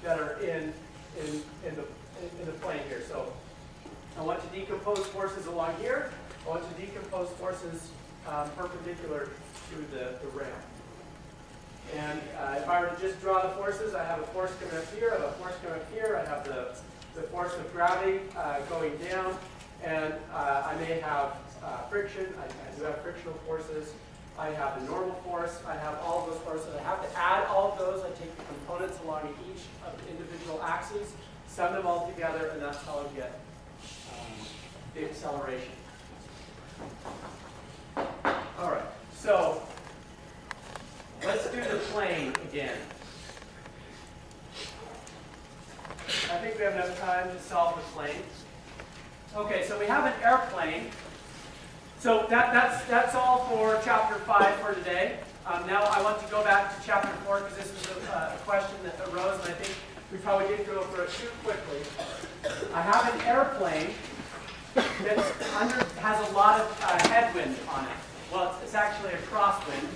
that are in the plane here. So I want to decompose forces along here. I want to decompose forces perpendicular to the rail. And if I were to just draw the forces, I have a force coming up here, I have a force coming up here, I have the force of gravity going down, and I may have friction. I do have frictional forces. I have the normal force. I have all of those forces. I have to add all of those. I take the components along each of the individual axes, sum them all together, and that's how I get the acceleration. All right, so let's do the plane again. I think we have enough time to solve the plane. Okay, so we have an airplane. So that's all for chapter 5 for today. Now I want to go back to chapter 4 because this is a question that arose, and I think we probably didn't go over it too quickly. I have an airplane that has a lot of headwind on it. Well, it's actually a crosswind.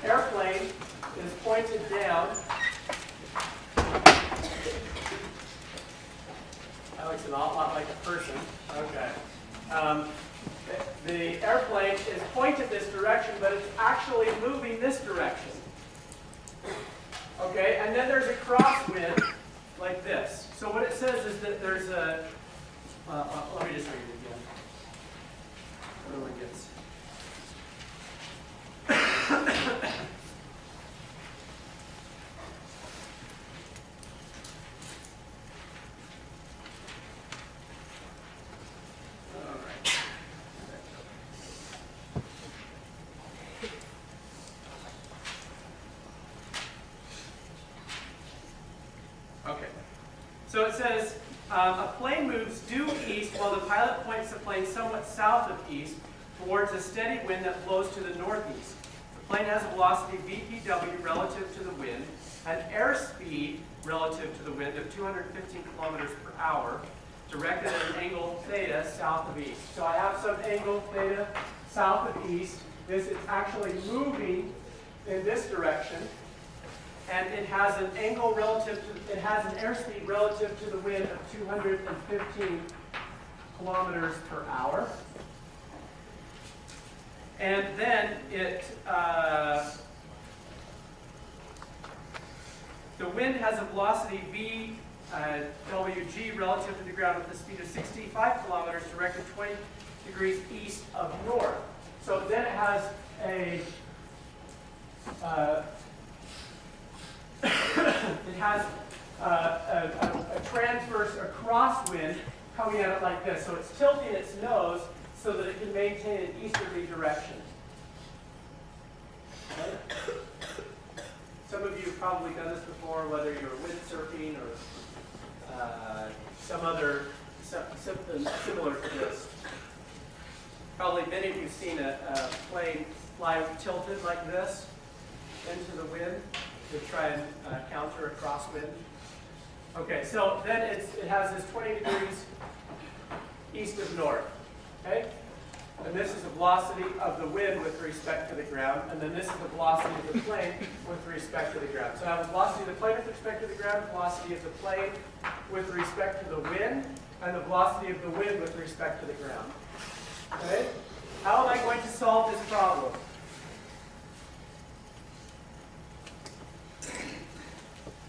Airplane is pointed down. That looks an awful lot like a person. Okay. The airplane is pointed this direction, but it's actually moving this direction. Okay, and then there's a crosswind like this. So what it says is that there's a, let me just read it again. Whatever it gets. So it says, a plane moves due east while the pilot points the plane somewhat south of east towards a steady wind that blows to the northeast. The plane has a velocity VPW relative to the wind, an airspeed relative to the wind of 215 kilometers per hour, directed at an angle theta south of east. So I have some angle theta south of east. This is actually moving in this direction. and it has an angle relative to, it has an airspeed relative to the wind of 215 kilometers per hour. And then the wind has a velocity v wg relative to the ground with a speed of 65 kilometers directed 20 degrees east of north. So then it has a a transverse or crosswind coming at it like this. So it's tilting its nose so that it can maintain an easterly direction. Okay? Some of you have probably done this before, whether you're windsurfing or something similar to this. Probably many of you have seen a plane fly tilted like this into the wind to try and counter a crosswind. Okay, so then it has this 20 degrees east of north. Okay? And this is the velocity of the wind with respect to the ground, and then this is the velocity of the plane with respect to the ground. So I have the velocity of the plane with respect to the ground, the velocity of the plane with respect to the wind, and the velocity of the wind with respect to the ground. Okay? How am I going to solve this problem?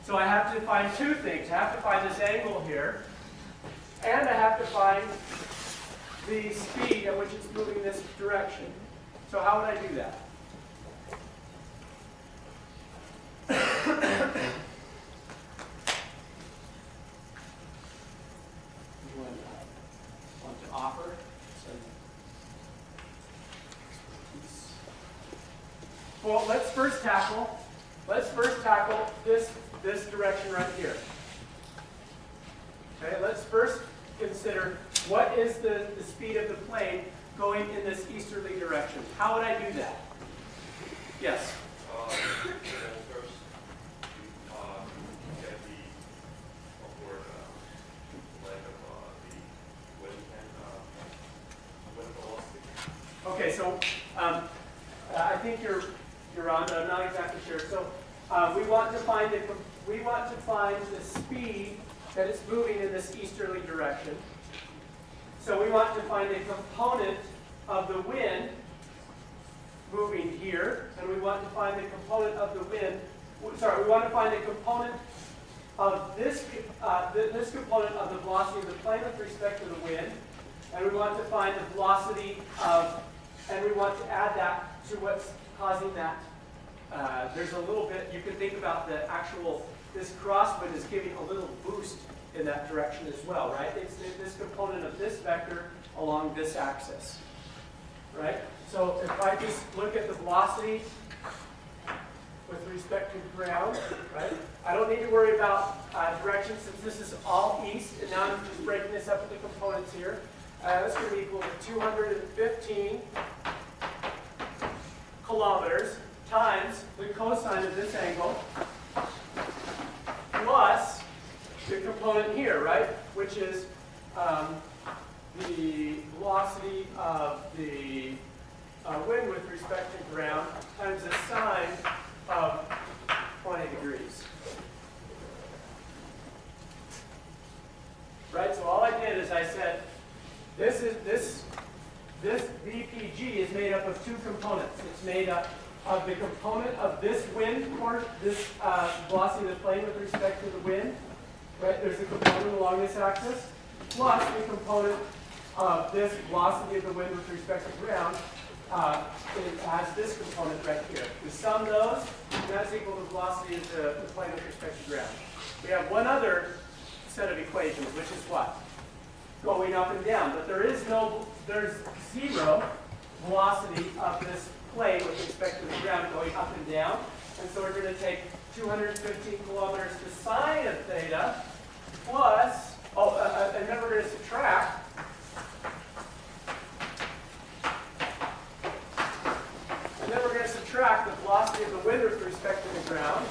So I have to find two things. I have to find this angle here, and I have to find the speed at which it's moving in this direction. So how would I do that? Anyone want to offer some expertise? Well, let's first tackle this direction right here. Okay, let's first consider what is the speed of the plane going in this easterly direction. How would I do that? Yes? First, get the upward leg of the wind velocity. Okay, so I think you're on, but I'm not exactly sure. So we want to find the speed that it's moving in this easterly direction. So we want to find a component of the wind moving here, and we want to find the component of the wind. Sorry, we want to find a component of this component of the velocity of the plane with respect to the wind, and we want to find the velocity of, and we want to add that to what's causing that. There's a little bit, you can think about the actual, this crosswind is giving a little boost in that direction as well, right? It's this component of this vector along this axis, right? So if I just look at the velocity with respect to the ground, right? I don't need to worry about direction since this is all east, and now I'm just breaking this up into components here. That's going to be equal to 215 kilometers times the cosine of this angle plus the component here, right, which is the velocity of the wind with respect to ground times the sine of 20 degrees. Right, so all I did is I said, this VPG is made up of two components. It's made up of the component of this wind, this velocity of the plane with respect to the wind. Right, there's a component along this axis, plus the component of this velocity of the wind with respect to ground. It has this component right here. We sum those, and that's equal to the velocity of the plane with respect to ground. We have one other set of equations, which is what? Going up and down. But there's zero velocity of this plane with respect to the ground going up and down. And so we're going to take 215 kilometers to sine of theta plus, and then we're going to subtract. And then we're going to subtract the velocity of the wind with respect to the ground,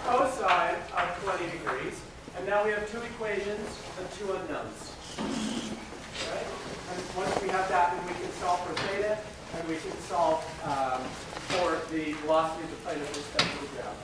cosine of 20 degrees. And now we have two equations and two unknowns. Right? And once we have that, then we can solve for theta and we can solve for the velocity of the plane with respect to the ground.